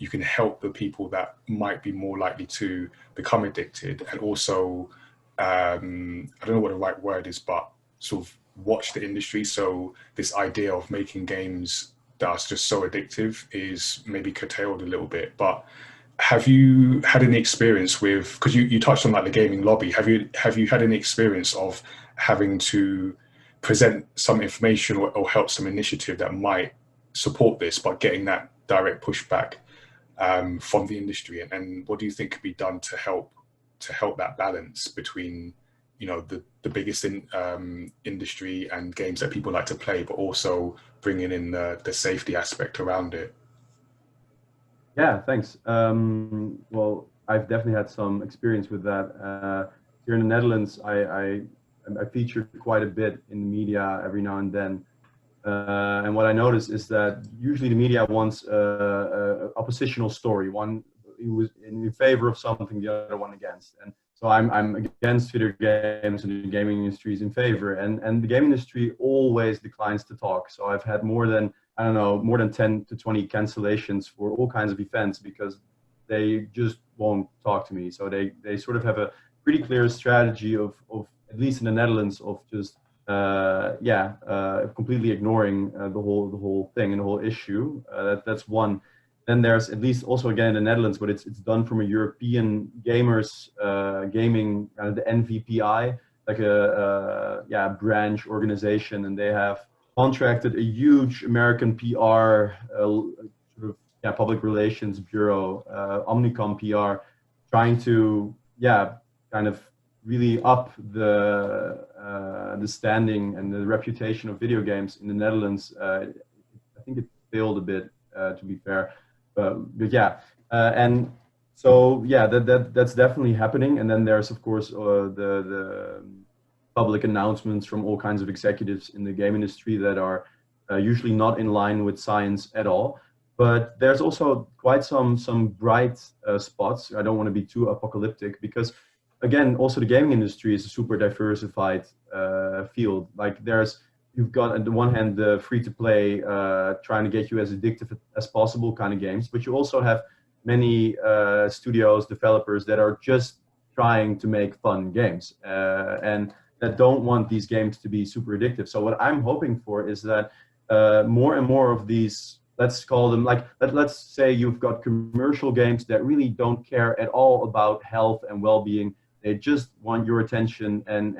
can help the people that might be more likely to become addicted, and also I don't know what the right word is, but sort of watch the industry. So this idea of making games that's just so addictive is maybe curtailed a little bit. But have you had any experience with, because you touched on like the gaming lobby, have you had any experience of having to present some information or help some initiative that might support this, but getting that direct pushback from the industry? And what do you think could be done to help that balance between, you know, the biggest industry and games that people like to play, but also bringing in the safety aspect around it? Yeah, thanks. Well, I've definitely had some experience with that. Here in the Netherlands, I feature quite a bit in the media every now and then. And what I notice is that usually the media wants a oppositional story, one who was in favor of something, the other one against. And so I'm against video games, and the gaming industry is in favor. And the gaming industry always declines to talk. So I've had more than 10 to 20 cancellations for all kinds of events because they just won't talk to me. So they sort of have a pretty clear strategy of at least in the Netherlands, of just completely ignoring the whole thing and the whole issue. That's one. Then there's, at least also again in the Netherlands, but it's done from a European gamers gaming kind of the NVPI, like a branch organization, and they have contracted a huge American PR public relations bureau, Omnicom PR, trying to kind of really up the standing and the reputation of video games in the Netherlands. I think it failed a bit, to be fair, but and so that's definitely happening. And then there's of course the public announcements from all kinds of executives in the game industry that are usually not in line with science at all. But there's also quite some bright spots. I don't want to be too apocalyptic, because again, also the gaming industry is a super diversified field. Like you've got on the one hand the free-to-play trying to get you as addictive as possible kind of games, but you also have many studios, developers that are just trying to make fun games and that don't want these games to be super addictive. So what I'm hoping for is that more and more of these, let's call them like, let's say you've got commercial games that really don't care at all about health and well-being. They just want your attention and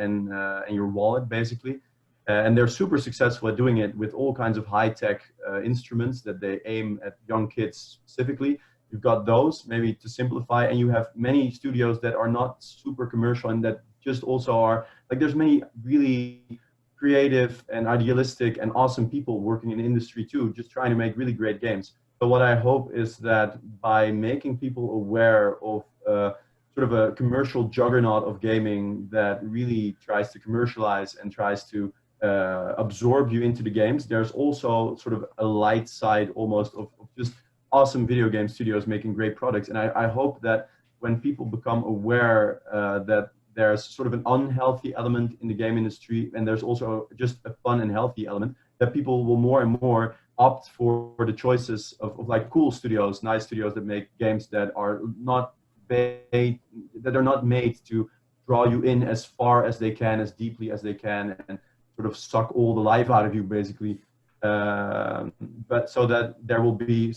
your wallet, basically. And they're super successful at doing it with all kinds of high-tech instruments that they aim at young kids specifically. You've got those, maybe to simplify, and you have many studios that are not super commercial and that just also are, like, there's many really creative and idealistic and awesome people working in the industry too, just trying to make really great games. So what I hope is that by making people aware of sort of a commercial juggernaut of gaming that really tries to commercialize and tries to absorb you into the games, there's also sort of a light side almost of just awesome video game studios making great products. And I hope that when people become aware that there's sort of an unhealthy element in the game industry, and there's also just a fun and healthy element, that people will more and more opt for the choices of like cool studios, nice studios that make games that are not made to draw you in as far as they can, as deeply as they can, and sort of suck all the life out of you, basically. But so that there will be,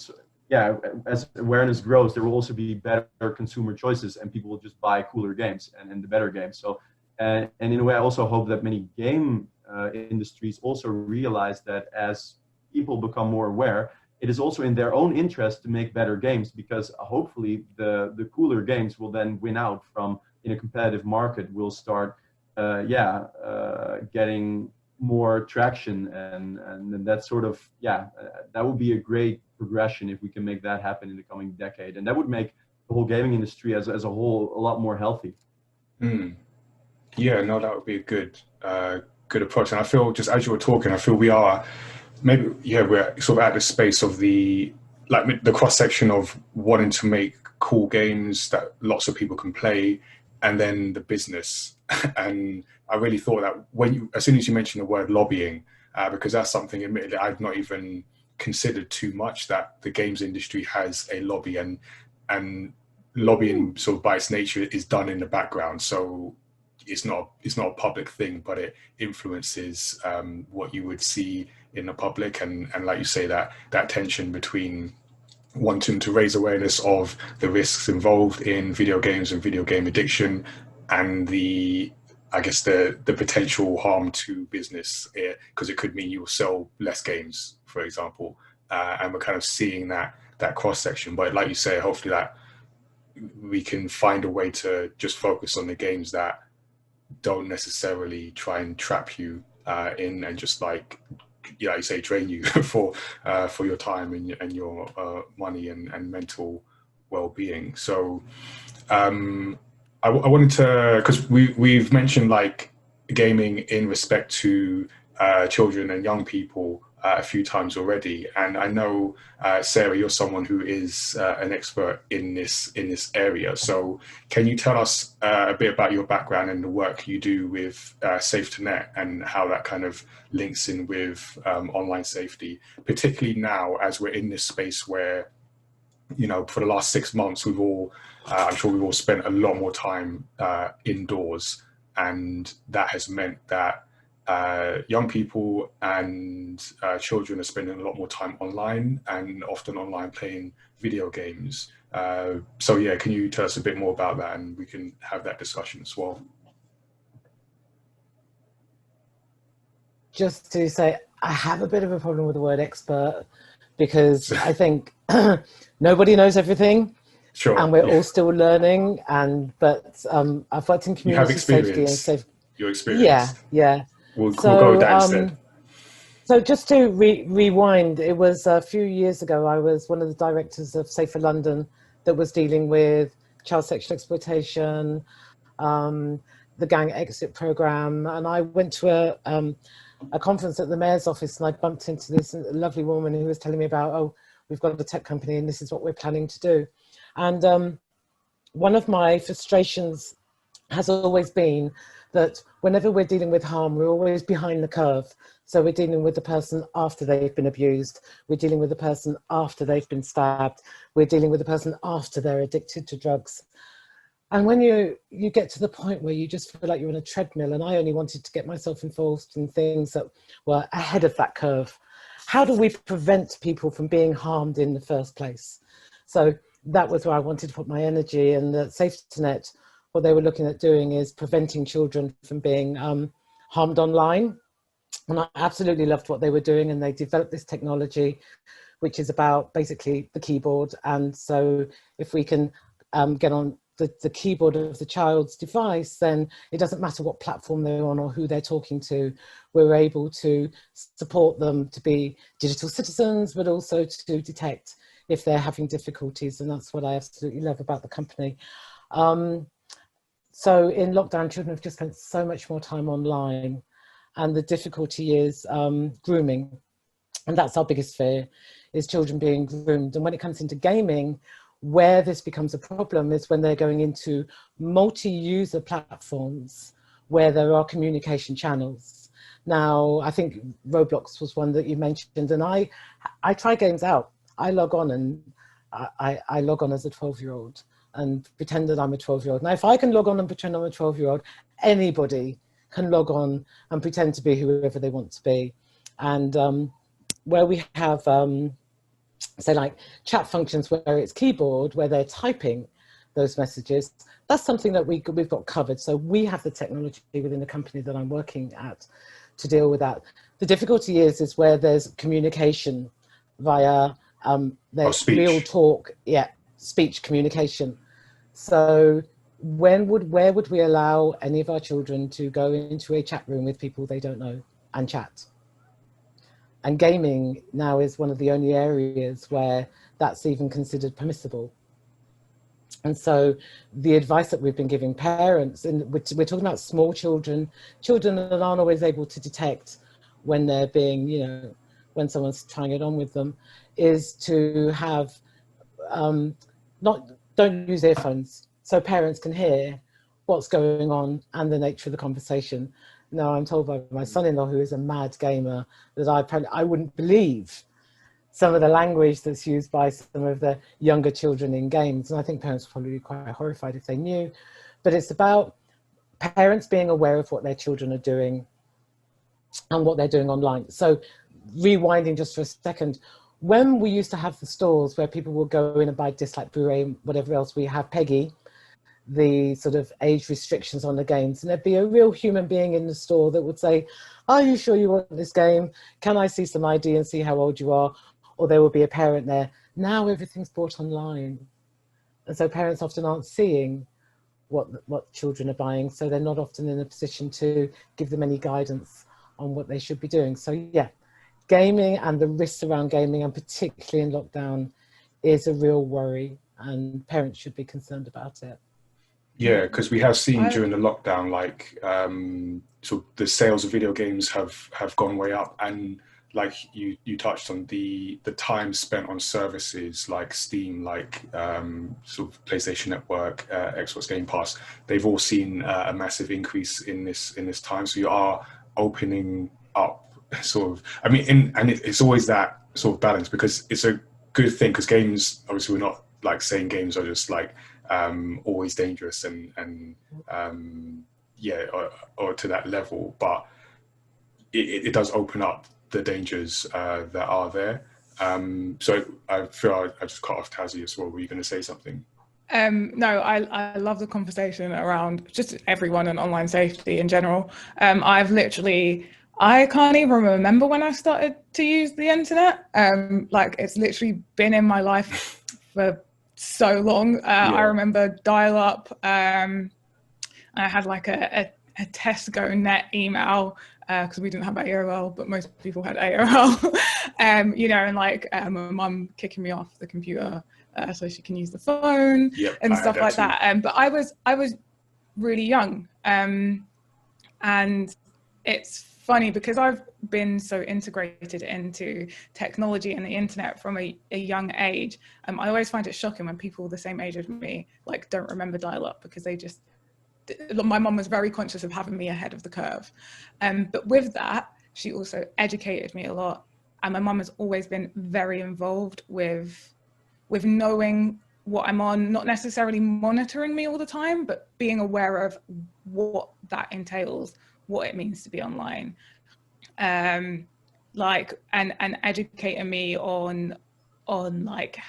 yeah, as awareness grows, there will also be better consumer choices, and people will just buy cooler games and the better games. So, and in a way, I also hope that many game industries also realize that as people become more aware, it is also in their own interest to make better games, because hopefully the cooler games will then win out from, in a competitive market, will start getting more traction, and that sort of, that would be a great progression if we can make that happen in the coming decade, and that would make the whole gaming industry as a whole a lot more healthy. Yeah, no, that would be a good approach. And I feel, just as you were talking, I feel we are maybe, we're sort of at the space of the cross section of wanting to make cool games that lots of people can play, and then the business. And I really thought that as soon as you mentioned the word lobbying, because that's something, admittedly, I've not even considered too much, that the games industry has a lobby, and lobbying sort of by its nature is done in the background. So it's not a public thing, but it influences what you would see in the public, and like you say, that tension between wanting to raise awareness of the risks involved in video games and video game addiction, and the potential harm to business, because it could mean you'll sell less games, for example, and we're kind of seeing that cross section. But like you say, hopefully that we can find a way to just focus on the games that don't necessarily try and trap you in, and just like you say, drain you for your time and your money and mental well-being. So I wanted to, because we've mentioned like gaming in respect to children and young people a few times already, and I know Sarah, you're someone who is an expert in this area. So can you tell us a bit about your background and the work you do with Safe2Net, and how that kind of links in with online safety, particularly now as we're in this space where, for the last 6 months, we've all, I'm sure we've all spent a lot more time indoors, and that has meant that young people and children are spending a lot more time online, and often online playing video games. So yeah, can you tell us a bit more about that, and we can have that discussion as well? Just to say, I have a bit of a problem with the word expert, because I think nobody knows everything. Sure. And we're all still learning. But I've worked in community safety and safe. You're experienced. Yeah. We'll go with that instead. So just to rewind, it was a few years ago, I was one of the directors of Safer London that was dealing with child sexual exploitation, the gang exit program. And I went to a conference at the mayor's office, and I bumped into this lovely woman who was telling me about, oh, we've got a tech company and this is what we're planning to do. And one of my frustrations has always been that whenever we're dealing with harm, we're always behind the curve. So we're dealing with the person after they've been abused. We're dealing with the person after they've been stabbed. We're dealing with the person after they're addicted to drugs. And when you get to the point where you just feel like you're on a treadmill, and I only wanted to get myself involved in things that were ahead of that curve. How do we prevent people from being harmed in the first place? So that was where I wanted to put my energy, and at Safe2Net, what they were looking at doing is preventing children from being harmed online. And I absolutely loved what they were doing, and they developed this technology, which is about basically the keyboard. And so if we can get on the keyboard of the child's device, then it doesn't matter what platform they're on or who they're talking to. We're able to support them to be digital citizens, but also to detect if they're having difficulties. And that's what I absolutely love about the company. So in lockdown, children have just spent so much more time online, and the difficulty is grooming. And that's our biggest fear, is children being groomed. And when it comes into gaming, where this becomes a problem is when they're going into multi-user platforms where there are communication channels. Now, I think Roblox was one that you mentioned, and I try games out. I log on, and I log on as a 12-year-old and pretend that I'm a 12-year-old. Now, if I can log on and pretend I'm a 12-year-old, anybody can log on and pretend to be whoever they want to be. And where we have So like chat functions where it's keyboard, where they're typing those messages, that's something that we've got covered. So we have the technology within the company that I'm working at to deal with that. The difficulty is where there's communication via there's real talk, speech communication. So where would we allow any of our children to go into a chat room with people they don't know and chat? And gaming now is one of the only areas where that's even considered permissible. And so the advice that we've been giving parents, and we're talking about small children that aren't always able to detect when they're being, when someone's trying it on with them, is to have, don't use earphones so parents can hear what's going on and the nature of the conversation. Now, I'm told by my son-in-law, who is a mad gamer, that I wouldn't believe some of the language that's used by some of the younger children in games. And I think parents would probably be quite horrified if they knew. But it's about parents being aware of what their children are doing and what they're doing online. So rewinding just for a second, when we used to have the stores where people would go in and buy disc like Blu-ray, whatever else, we have Peggy, the sort of age restrictions on the games, and there'd be a real human being in the store that would say, are you sure you want this game? Can I see some ID and see how old you are? Or there would be a parent there. Now everything's bought online. And so parents often aren't seeing what children are buying, so they're not often in a position to give them any guidance on what they should be doing. So yeah, gaming and the risks around gaming, and particularly in lockdown, is a real worry, and parents should be concerned about it. Yeah, because we have seen during the lockdown, like, so the sales of video games have gone way up, and like you touched on, the time spent on services like Steam, like sort of PlayStation Network, Xbox Game Pass, they've all seen a massive increase in this time. So you are opening up sort of, I mean, and it's always that sort of balance, because it's a good thing, because games, obviously we're not like saying games are just like always dangerous and yeah, or to that level, but it does open up the dangers that are there. So I feel I just cut off Tazzy as well. Were you going to say something? No, I love the conversation around just everyone and online safety in general. I can't even remember when I started to use the internet. Like, it's literally been in my life for so long. I remember dial-up. I had like a Tesco net email, because we didn't have AOL, but most people had AOL. And like my mum kicking me off the computer so she can use the phone and stuff like that. But I was really young, and it's funny because I've been so integrated into technology and the internet from a young age. I always find it shocking when people the same age as me like don't remember dial-up, because my mum was very conscious of having me ahead of the curve. But with that, she also educated me a lot. And my mum has always been very involved with knowing what I'm on, not necessarily monitoring me all the time, but being aware of what that entails, what it means to be online. Like, and educating me on like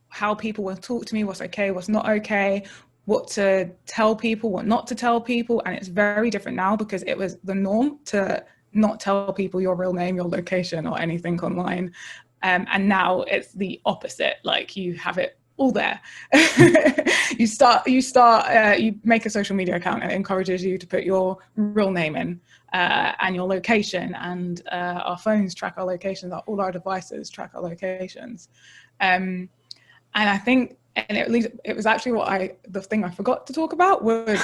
how people will talk to me, what's okay, what's not okay, what to tell people, what not to tell people. And it's very different now, because it was the norm to not tell people your real name, your location, or anything online. And now it's the opposite. Like, you have it all there. You make a social media account, and it encourages you to put your real name in, and your location, and our phones track our locations, all our devices track our locations. And I think, and it was actually the thing I forgot to talk about was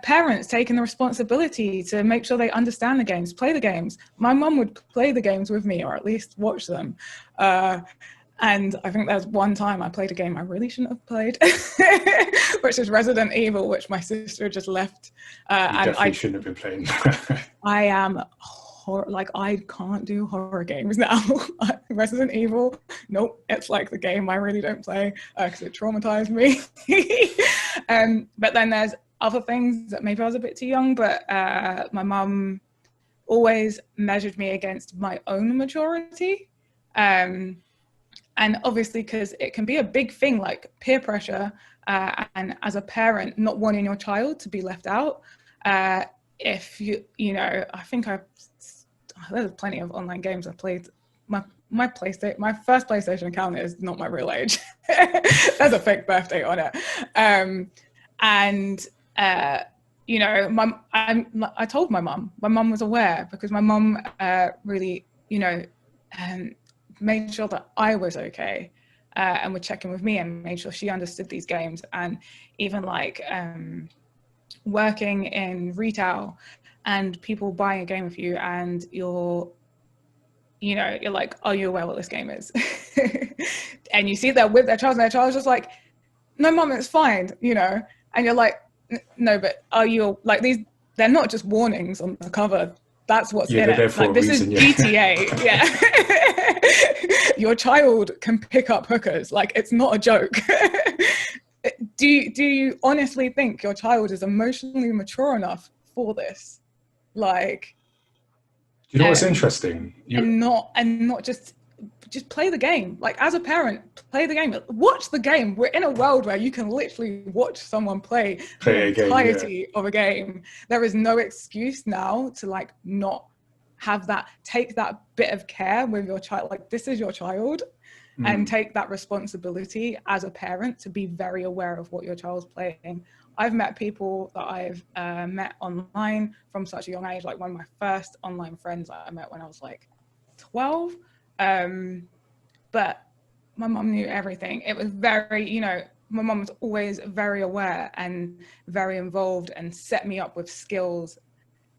parents taking the responsibility to make sure they understand the games, play the games. My mum would play the games with me, or at least watch them. And I think there's one time I played a game I really shouldn't have played, which is Resident Evil, which my sister just left. And I shouldn't have been playing. I am I can't do horror games now. Resident Evil, nope, it's like the game I really don't play, because it traumatized me. But then there's other things that maybe I was a bit too young, but my mum always measured me against my own maturity. And obviously, because it can be a big thing, like peer pressure, and as a parent, not wanting your child to be left out. If you know, I think there's plenty of online games I've played. My first PlayStation account is not my real age. There's a fake birthday on it. You know, I told my mum. My mum was aware, because my mum really, you know, made sure that I was okay, and would check in with me and made sure she understood these games. And even like working in retail and people buying a game with you, and you're like, are you aware what this game is? And you see that with their child, and their child's just like, no, mum, it's fine, you know. And you're like, no, but are you, like, they're not just warnings on the cover. That's what's in it. Like, this is GTA. Yeah. Your child can pick up hookers. Like, it's not a joke. Do you honestly think your child is emotionally mature enough for this? Like, you know what's interesting? And not just play the game. Like, as a parent, play the game. Watch the game. We're in a world where you can literally watch someone play the entirety of a game. There is no excuse now to like not have that, take that bit of care with your child. Like, this is your child, and take that responsibility as a parent to be very aware of what your child's playing. I've met people that I've met online from such a young age. Like, one of my first online friends I met when I was like 12. But my mum knew everything. It was very, you know, my mum was always very aware and very involved, and set me up with skills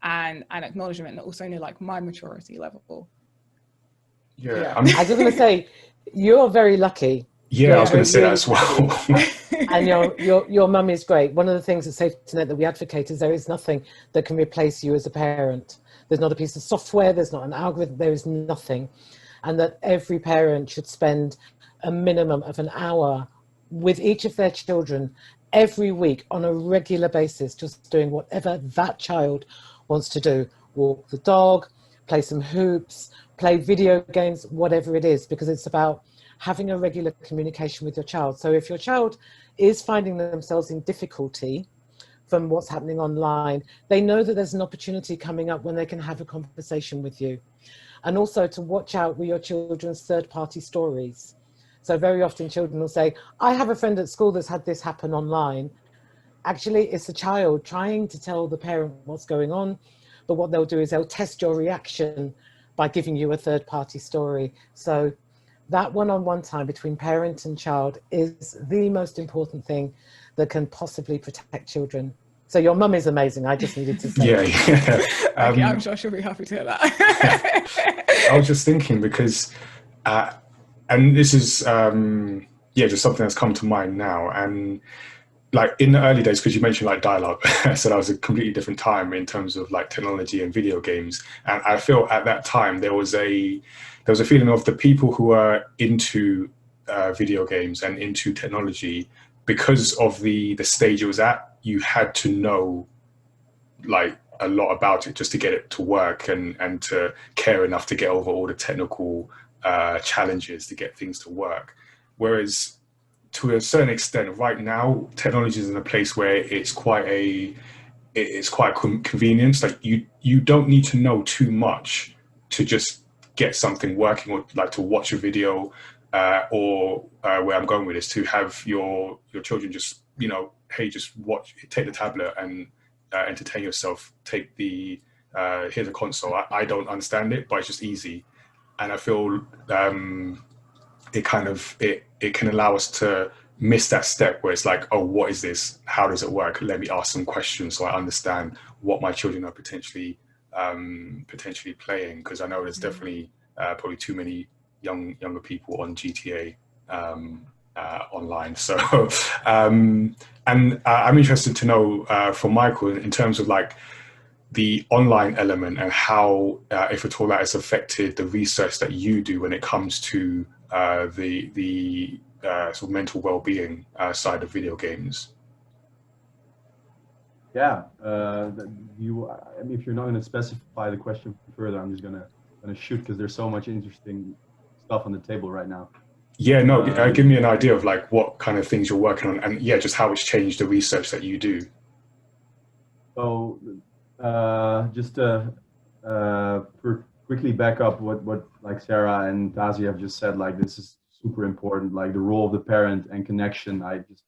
and acknowledgement, and also knew like my maturity level. Yeah. I was just going to say, you're very lucky. Yeah, I was going to say that as well. And your mum is great. One of the things at Safety Net that we advocate is there is nothing that can replace you as a parent. There's not a piece of software, there's not an algorithm, there is nothing. And that every parent should spend a minimum of an hour with each of their children every week on a regular basis, just doing whatever that child wants to do. Walk the dog, play some hoops, play video games, whatever it is, because it's about having a regular communication with your child. So if your child is finding themselves in difficulty from what's happening online, they know that there's an opportunity coming up when they can have a conversation with you. And also to watch out with your children's third-party stories. So very often children will say, I have a friend at school that's had this happen online. Actually, it's a child trying to tell the parent what's going on, but what they'll do is they'll test your reaction by giving you a third-party story. So that one-on-one time between parent and child is the most important thing that can possibly protect children. So your mum is amazing. I just needed to say. Yeah. Okay, I'm sure she'll be happy to hear that. I was just thinking because, and this is, just something that's come to mind now. And like in the early days, because you mentioned like dial-up, so that was a completely different time in terms of like technology and video games. And I feel at that time there was a feeling of the people who are into video games and into technology, because of the stage it was at, you had to know like a lot about it just to get it to work and to care enough to get over all the technical challenges to get things to work. Whereas to a certain extent right now, technology is in a place where it's quite convenient. Like you don't need to know too much to just get something working, or like to watch a video, or where I'm going with this, to have your children just, you know, hey, just take the tablet and entertain yourself. Take the here's a console. I don't understand it, but it's just easy, and I feel it can allow us to miss that step where it's like, oh, what is this? How does it work? Let me ask some questions so I understand what my children are potentially playing, because I know there's definitely probably too many younger people on GTA online. So and I'm interested to know from Michael, in terms of like the online element and how, if at all, that has affected the research that you do when it comes to the sort of mental well-being side of video games. Yeah, I mean, if you're not going to specify the question further, I'm just gonna shoot, because there's so much interesting stuff on the table right now. Yeah, no, give me an idea of like what kind of things you're working on, and yeah, just how it's changed the research that you do. So just to quickly back up what like Sarah and Tazi have just said, like this is super important, like the role of the parent and connection. I just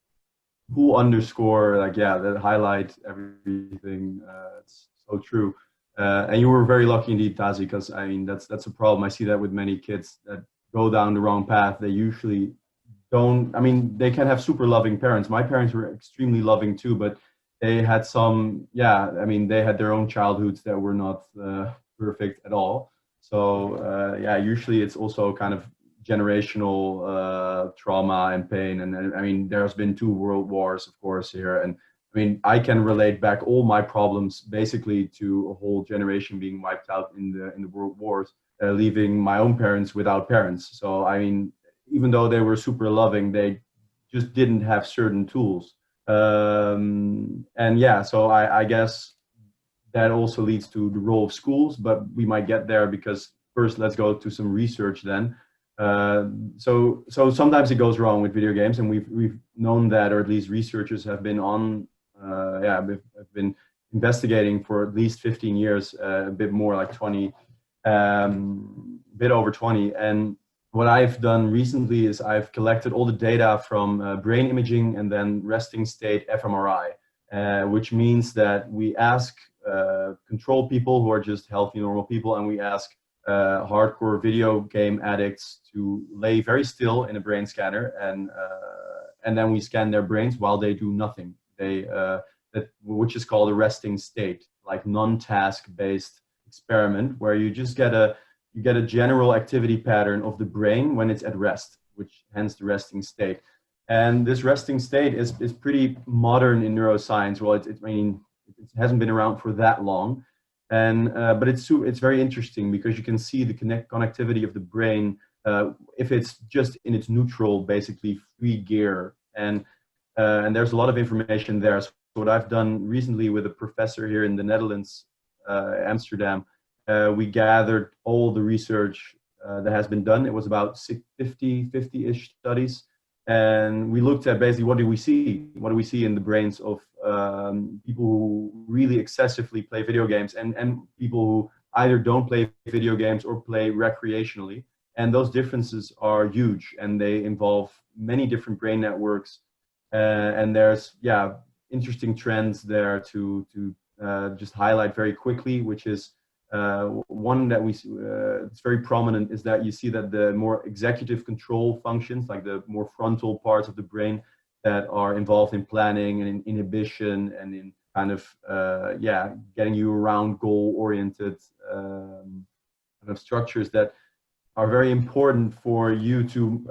full underscore, like, yeah, that highlight everything. It's so true. And you were very lucky indeed, Tazi, because I mean, that's a problem. I see that with many kids that go down the wrong path. They usually don't, I mean, they can have super loving parents. My parents were extremely loving too, but they had some, yeah, I mean, they had their own childhoods that were not perfect at all. So yeah, usually it's also kind of generational trauma and pain. And I mean, there's been 2 world wars, of course, here. And I mean, I can relate back all my problems basically to a whole generation being wiped out in the world wars, leaving my own parents without parents. So I mean, even though they were super loving, they just didn't have certain tools. And yeah, so I guess that also leads to the role of schools, but we might get there because first let's go to some research then. So sometimes it goes wrong with video games, and we've known that, or at least researchers have been on, have been investigating for at least 15 years, a bit more like 20, bit over 20. And what I've done recently is I've collected all the data from brain imaging and then resting state fMRI, which means that we ask control people who are just healthy, normal people, and we ask hardcore video game addicts to lay very still in a brain scanner, and then we scan their brains while they do nothing. Which is called a resting state, like non-task based experiment, where you just get a general activity pattern of the brain when it's at rest, which hence the resting state. And this resting state is pretty modern in neuroscience. Well, I mean, it hasn't been around for that long, and but it's very interesting because you can see the connectivity of the brain if it's just in its neutral, basically free gear, and there's a lot of information there. So what I've done recently with a professor here in the Netherlands, Amsterdam, we gathered all the research that has been done. It was about 50-ish studies. And we looked at basically what do we see in the brains of people who really excessively play video games and people who either don't play video games or play recreationally. And those differences are huge, and they involve many different brain networks. And there's, yeah, interesting trends there to just highlight very quickly, which is one that we it's very prominent, is that you see that the more executive control functions, like the more frontal parts of the brain that are involved in planning and in inhibition and in kind of getting you around goal-oriented kind of structures that are very important for you to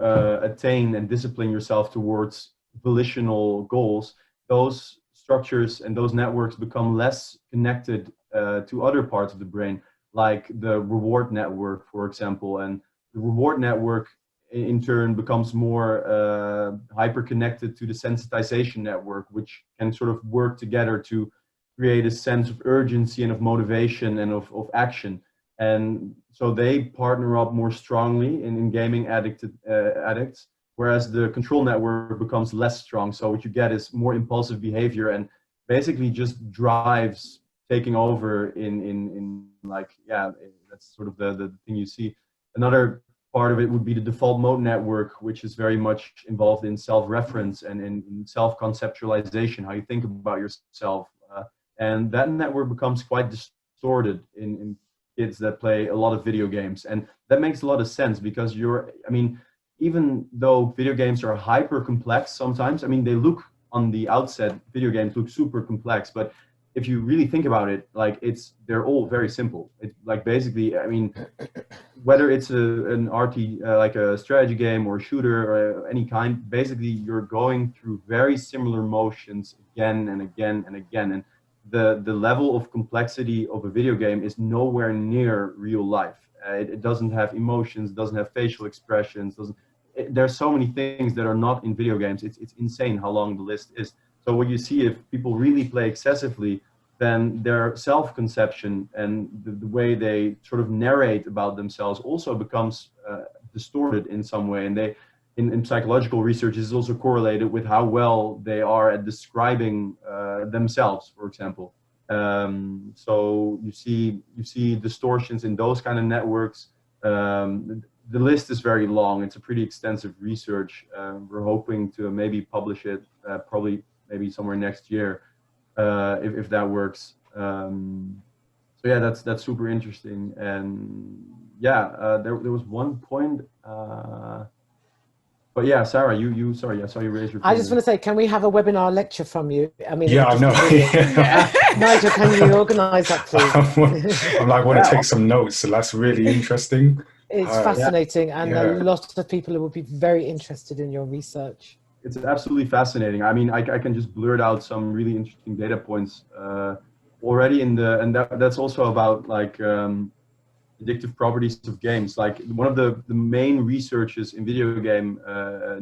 attain and discipline yourself towards volitional goals. Those structures and those networks become less connected to other parts of the brain, like the reward network, for example. And the reward network in turn becomes more hyper-connected to the sensitization network, which can sort of work together to create a sense of urgency and of motivation and of action. And so they partner up more strongly in gaming addicts, whereas the control network becomes less strong. So what you get is more impulsive behavior and basically just drives taking over in like, yeah, that's sort of the thing you see. Another part of it would be the default mode network, which is very much involved in self-reference and in self-conceptualization, how you think about yourself. And that network becomes quite distorted in kids that play a lot of video games. And that makes a lot of sense because even though video games are hyper complex sometimes, I mean, they look on the outset, video games look super complex, but if you really think about it, like they're all very simple. It's like basically, I mean, whether it's an RT, like a strategy game or a shooter or any kind, basically you're going through very similar motions again and again and again. And the level of complexity of a video game is nowhere near real life. It doesn't have emotions, doesn't have facial expressions, there's so many things that are not in video games. It's insane how long the list is. So what you see, if people really play excessively, then their self-conception and the way they sort of narrate about themselves also becomes distorted in some way. And they in psychological research is also correlated with how well they are at describing themselves, for example. So you see distortions in those kind of networks. The list is very long. It's a pretty extensive research. We're hoping to maybe publish it probably maybe somewhere next year, if that works. So yeah, that's super interesting. And yeah, there was one point. But yeah, Sarah, you sorry, I saw you raise your finger. I just want to say, can we have a webinar lecture from you? I mean, Yeah, I know. Nigel, can you organise that, please? I'm like, want to take some notes. So that's really interesting. It's fascinating, and yeah. a lot of people will be very interested in your research. It's absolutely fascinating. I mean, I can just blurt out some really interesting data points already and that's also about like addictive properties of games. Like one of the main researches in video game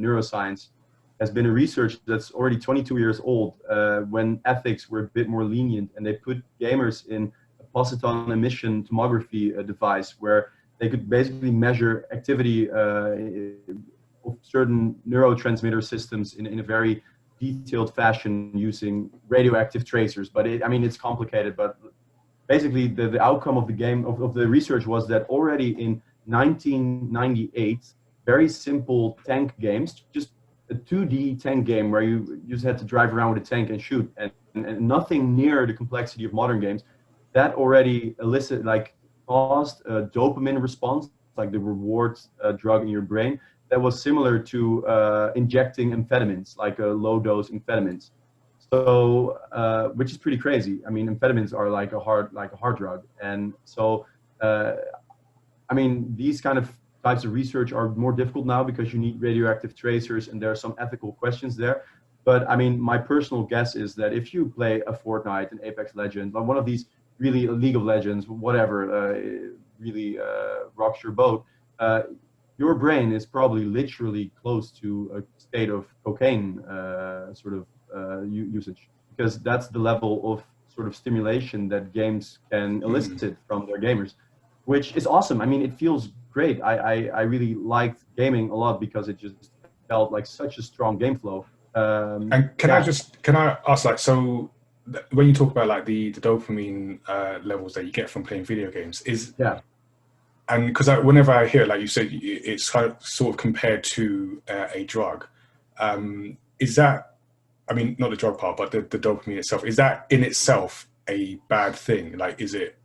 neuroscience has been a research that's already 22 years old, when ethics were a bit more lenient, and they put gamers in a positron emission tomography device where they could basically measure activity of certain neurotransmitter systems in a very detailed fashion using radioactive tracers. But I mean, it's complicated, but basically the outcome of the game of the research was that already in 1998, very simple tank games, just a 2D tank game where you just had to drive around with a tank and shoot, and nothing near the complexity of modern games, that already caused a dopamine response, like the reward drug in your brain, that was similar to injecting amphetamines, like a low dose amphetamines. So, which is pretty crazy. I mean, amphetamines are like a hard drug, and so, I mean, these kind of types of research are more difficult now because you need radioactive tracers, and there are some ethical questions there. But I mean, my personal guess is that if you play a Fortnite, an Apex Legends, or one of these really League of Legends, whatever, really rocks your boat, your brain is probably literally close to a state of cocaine usage, because that's the level of sort of stimulation that games can elicit from their gamers, which is awesome. I mean, it feels great. I really liked gaming a lot because it just felt like such a strong game flow. And can I ask, like, so when you talk about like the dopamine levels that you get from playing video games, and because whenever I hear, like you said, it's kind of sort of compared to a drug, is that, I mean, not the drug part, but the dopamine itself, is that in itself a bad thing? Like, is it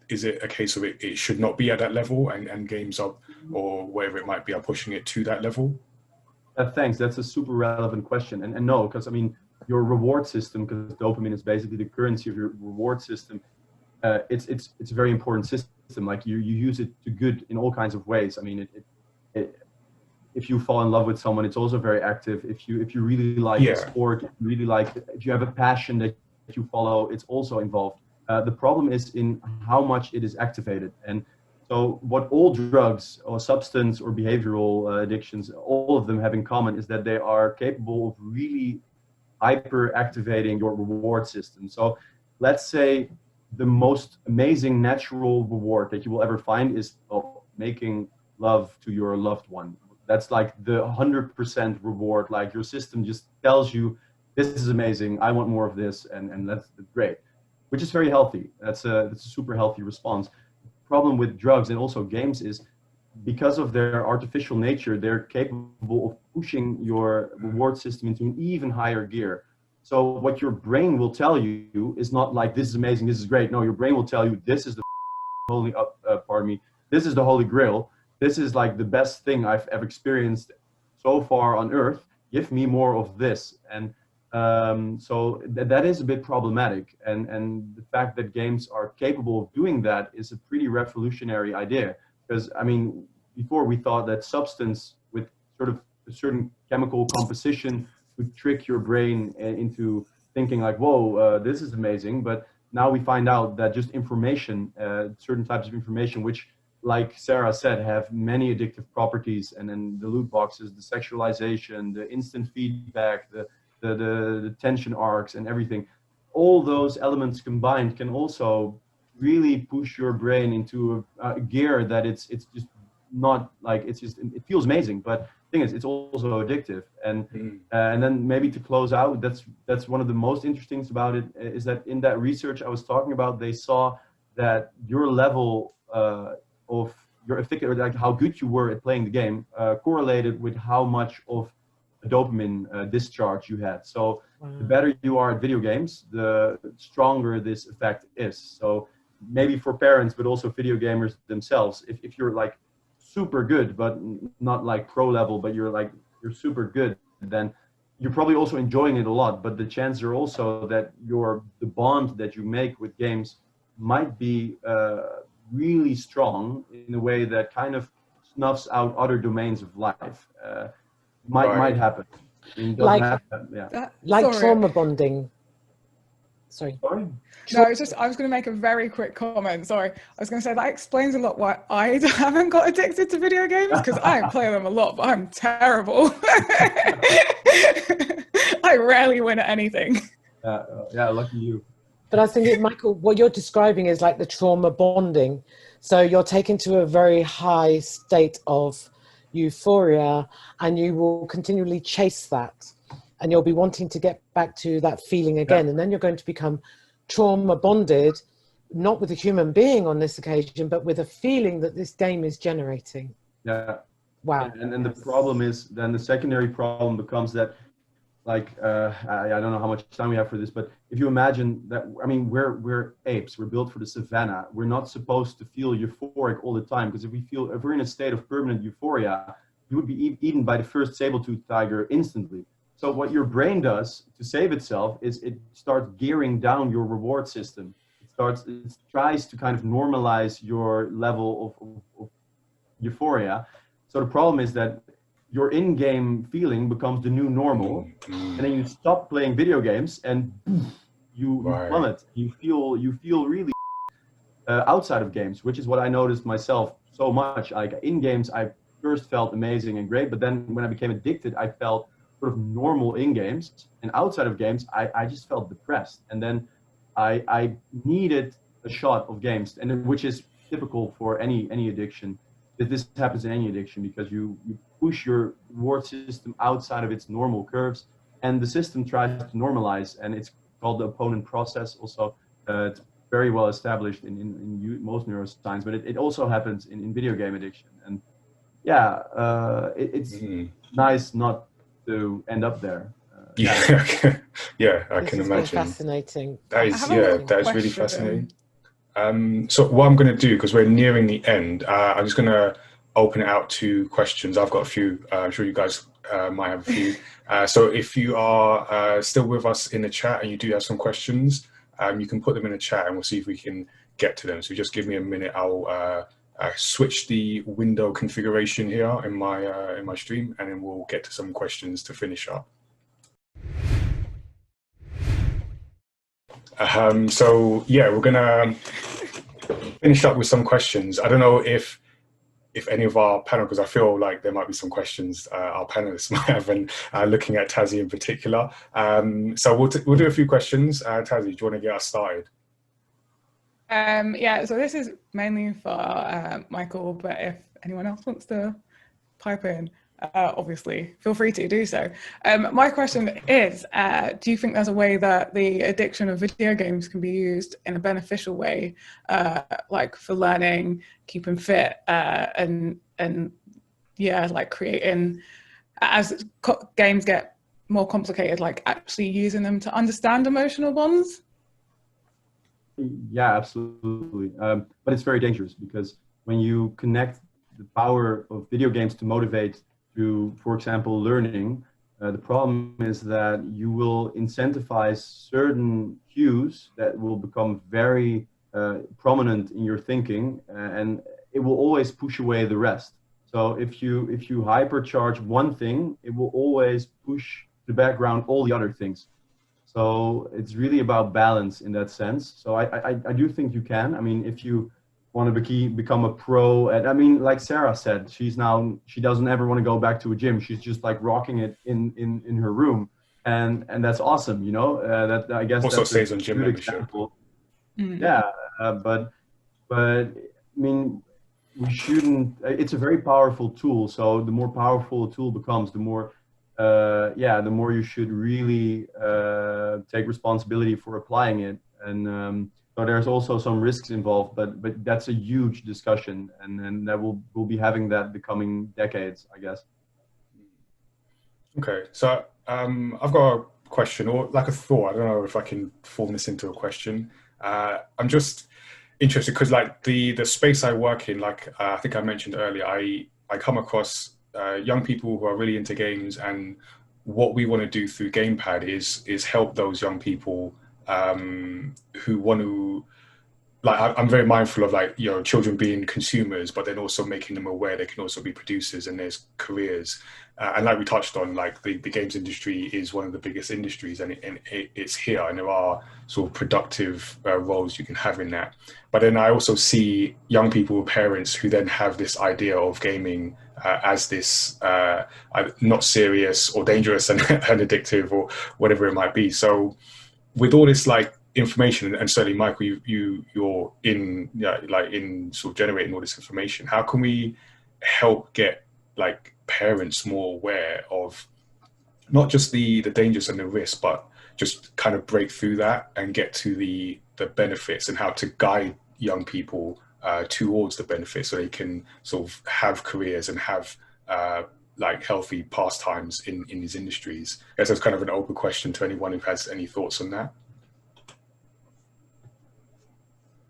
a case of it should not be at that level, and games are, or whatever it might be, are pushing it to that level? Thanks. That's a super relevant question. And no, because I mean, your reward system, because dopamine is basically the currency of your reward system, it's a very important system. Like you use it to good in all kinds of ways. I mean, if you fall in love with someone, it's also very active. If you really like a sport, if you have a passion that you follow, it's also involved. The problem is in how much it is activated. And so what all drugs or substance or behavioral addictions, all of them have in common is that they are capable of really hyper activating your reward system. So let's say the most amazing natural reward that you will ever find is making love to your loved one. That's like the 100% reward. Like your system just tells you, this is amazing, I want more of this, and that's great, which is very healthy. That's a super healthy response. The problem with drugs and also games is because of their artificial nature, they're capable of pushing your reward system into an even higher gear. So what your brain will tell you is not like, this is amazing, this is great. No, your brain will tell you, this is the this is the holy grail. This is like the best thing I've ever experienced so far on earth. Give me more of this. And so that is a bit problematic. And the fact that games are capable of doing that is a pretty revolutionary idea. Because I mean, before we thought that substance with sort of a certain chemical composition would trick your brain into thinking like, whoa, this is amazing. But now we find out that just information, certain types of information, which, like Sarah said, have many addictive properties, and then the loot boxes, the sexualization, the instant feedback, the tension arcs and everything, all those elements combined can also really push your brain into a gear that it's just not like, it's just, it feels amazing, but the thing is, it's also addictive. And then maybe to close out, that's one of the most interesting things about it, is that in that research I was talking about, they saw that your level of your efficacy, like how good you were at playing the game, correlated with how much of a dopamine discharge you had. So the better you are at video games, the stronger this effect is. So maybe for parents, but also video gamers themselves, if you're like super good, but not like pro level, but you're super good, then you're probably also enjoying it a lot. But the chances are also that the bond that you make with games might be really strong in a way that kind of snuffs out other domains of life. Might happen. I mean, doesn't happen. Yeah. Like trauma bonding. Sorry. No, it's just, I was going to make a very quick comment. Sorry. I was going to say that explains a lot why I haven't got addicted to video games, because I play them a lot, but I'm terrible. I rarely win at anything. Yeah, lucky you. But I think, Michael, what you're describing is like the trauma bonding. So you're taken to a very high state of euphoria, and you will continually chase that, and you'll be wanting to get back to that feeling again. And then you're going to become trauma bonded, not with a human being on this occasion, but with a feeling that this game is generating. Yeah. Wow. And then the problem is, then the secondary problem becomes that, like, I don't know how much time we have for this, but if you imagine that, I mean, we're apes, we're built for the savannah. We're not supposed to feel euphoric all the time, because if we're in a state of permanent euphoria, you would be eaten by the first saber-toothed tiger instantly. So what your brain does to save itself is it starts gearing down your reward system. It tries to kind of normalize your level of euphoria. So the problem is that your in-game feeling becomes the new normal, and then you stop playing video games, and you plummet. You feel really outside of games, which is what I noticed myself so much. Like in games, I first felt amazing and great, but then when I became addicted, I felt sort of normal in games, and outside of games, I just felt depressed. And then I needed a shot of games, and which is typical for any addiction. That this happens in any addiction, because you push your reward system outside of its normal curves, and the system tries to normalize, and it's called the opponent process. Also, it's very well established in most neuroscience, but it also happens in video game addiction. And it's nice not to end up there. Yeah, I can imagine. Fascinating. That is really fascinating. So what I'm going to do, because we're nearing the end, I'm just going to open it out to questions. I've got a few. I'm sure you guys might have a few. So if you are still with us in the chat and you do have some questions, you can put them in the chat and we'll see if we can get to them. So just give me a minute. I'll switch the window configuration here in my stream, and then we'll get to some questions to finish up. So yeah, we're gonna finish up with some questions. I don't know if any of our panel, because I feel like there might be some questions our panelists might have, and looking at Tazzy in particular. So we'll do a few questions. Tazzy, do you want to get us started? Yeah, so this is mainly for Michael, but if anyone else wants to pipe in, obviously feel free to do so. My question is, do you think there's a way that the addiction of video games can be used in a beneficial way, like for learning, keeping fit, and yeah, like creating, as games get more complicated, like actually using them to understand emotional bonds? Yeah, absolutely. But it's very dangerous, because when you connect the power of video games to motivate to, for example, learning, the problem is that you will incentivize certain cues that will become very prominent in your thinking, and it will always push away the rest. So if you hypercharge one thing, it will always push to the background all the other things. So it's really about balance in that sense. So I do think you can. I mean, if you want to become a pro at, I mean, like Sarah said, she doesn't ever want to go back to a gym. She's just like rocking it in her room, and that's awesome, you know. That, I guess, also that's stays on gym membership. Yeah, but I mean, we shouldn't, it's a very powerful tool. So the more powerful a tool becomes, the more, the more you should really take responsibility for applying it. And so there's also some risks involved, but that's a huge discussion, and that we'll be having that the coming decades, I guess. Okay, so I've got a question, or like a thought. I don't know if I can form this into a question. I'm just interested because, like, the space I work in, like I think I mentioned earlier, I come across young people who are really into games, and what we want to do through Gamepad is help those young people who want to, like, I'm very mindful of, like, children being consumers, but then also making them aware they can also be producers and there's careers. And like we touched on, like the games industry is one of the biggest industries, and it's here, and there are sort of productive roles you can have in that. But then I also see young people, parents, who then have this idea of gaming as this not serious or dangerous and addictive or whatever it might be. So with all this, like, information, and certainly Michael, you're in, like, in sort of generating all this information, how can we help get, like, parents more aware of not just the dangers and the risks, but just kind of break through that and get to the benefits, and how to guide young people towards the benefits so they can sort of have careers and have like healthy pastimes in these industries? I guess that's kind of an open question to anyone who has any thoughts on that.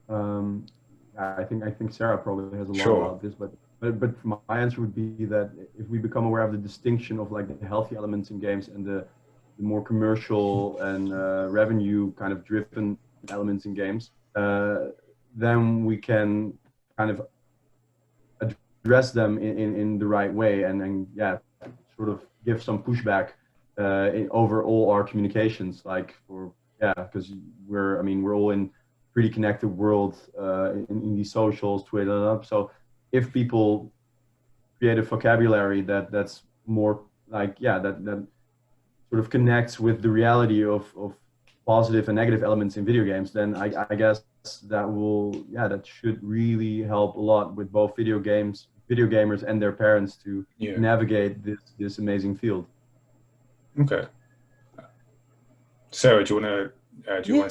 I think Sarah probably has a lot Sure. about this, but my answer would be that if we become aware of the distinction of, like, the healthy elements in games and the more commercial and revenue kind of driven elements in games, then we can kind of address them in the right way, and sort of give some pushback over all our communications, like, because we're all in pretty connected world in these socials, Twitter, so if people create a vocabulary that's more like, that sort of connects with the reality of positive and negative elements in video games, then I guess that should really help a lot with both video gamers and their parents to navigate this amazing field. Okay. Sarah, do you want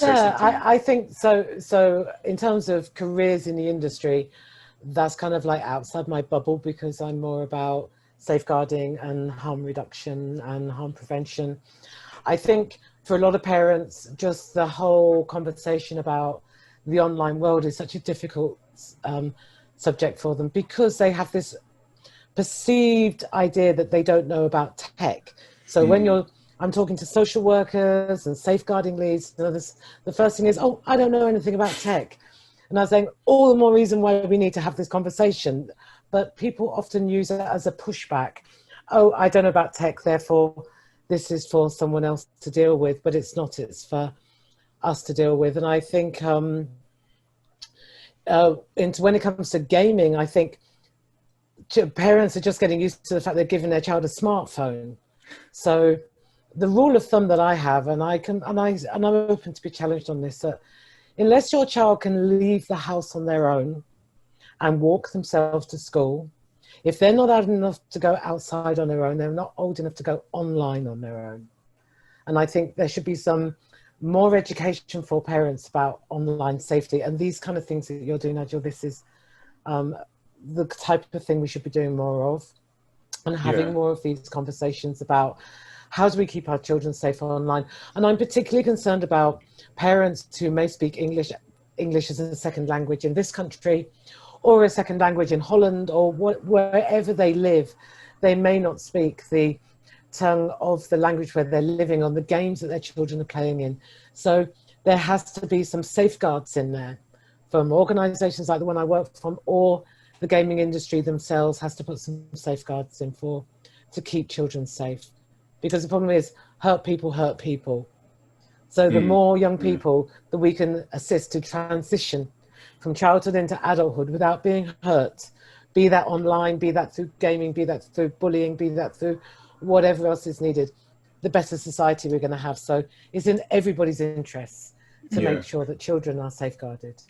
to say something? I think so. So in terms of careers in the industry, that's kind of like outside my bubble, because I'm more about safeguarding and harm reduction and harm prevention. I think for a lot of parents, just the whole conversation about the online world is such a difficult subject for them, because they have this perceived idea that they don't know about tech. So when I'm talking to social workers and safeguarding leads, the first thing is, oh, I don't know anything about tech. And I was saying, all the more reason why we need to have this conversation. But people often use it as a pushback. Oh, I don't know about tech, therefore this is for someone else to deal with. But it's not, it's for us to deal with. And I think when it comes to gaming, I think parents are just getting used to the fact they're giving their child a smartphone. So the rule of thumb that I have, and I'm open to be challenged on this, that unless your child can leave the house on their own and walk themselves to school, if they're not old enough to go outside on their own, they're not old enough to go online on their own. And I think there should be some more education for parents about online safety, and these kind of things that you're doing, Nigel. This is the type of thing we should be doing more of, and having more of these conversations about how do we keep our children safe online. And I'm particularly concerned about parents who may speak English as a second language in this country, or a second language in Holland, or wherever they live. They may not speak the tongue of the language where they're living, on the games that their children are playing in. So there has to be some safeguards in there from organisations like the one I work from, or the gaming industry themselves has to put some safeguards in to keep children safe. Because the problem is, hurt people. So the more young people that we can assist to transition from childhood into adulthood without being hurt, be that online, be that through gaming, be that through bullying, be that through whatever else is needed, the better society we're going to have. So it's in everybody's interests to make sure that children are safeguarded.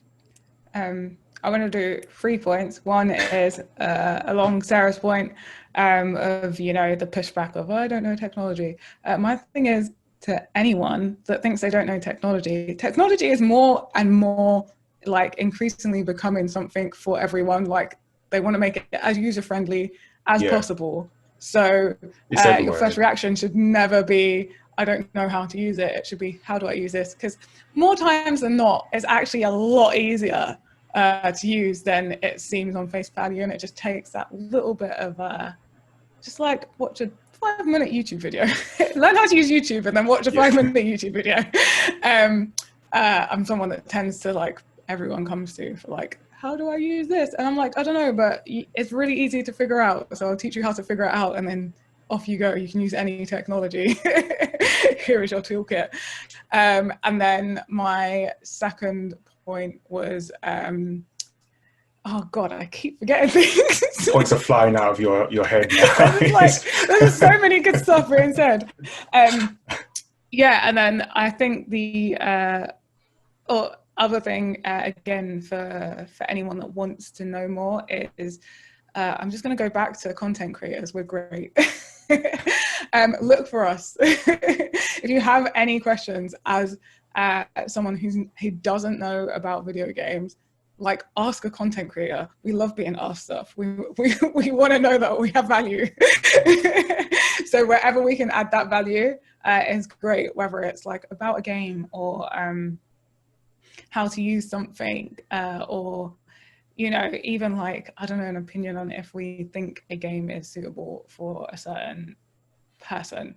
I want to do 3 points. One is along Sarah's point of, you know, the pushback of, oh, I don't know technology. My thing is, to anyone that thinks they don't know technology, technology is more and more like increasingly becoming something for everyone. Like they want to make it as user-friendly as possible. So your first reaction should never be, I don't know how to use it. It should be, how do I use this? Because more times than not, it's actually a lot easier to use than it seems on face value. And it just takes that little bit of just like watch a 5-minute YouTube video. Learn how to use YouTube and then watch a 5-minute YouTube video. I'm someone that tends to like, everyone comes to for like, how do I use this? And I'm like, I don't know, but it's really easy to figure out. So I'll teach you how to figure it out, and then off you go. You can use any technology. Here is your toolkit. And then my second point was, oh God, I keep forgetting things. Points are flying out of your head now. Like, there's so many good stuff being said. Yeah, and then I think the other thing, again, for anyone that wants to know more is, I'm just going to go back to content creators. We're great. Look for us. If you have any questions as someone who doesn't know about video games, like, ask a content creator. We love being asked stuff. We want to know that we have value. So wherever we can add that value is great, whether it's like about a game or how to use something or, you know, even like, I don't know, an opinion on if we think a game is suitable for a certain person.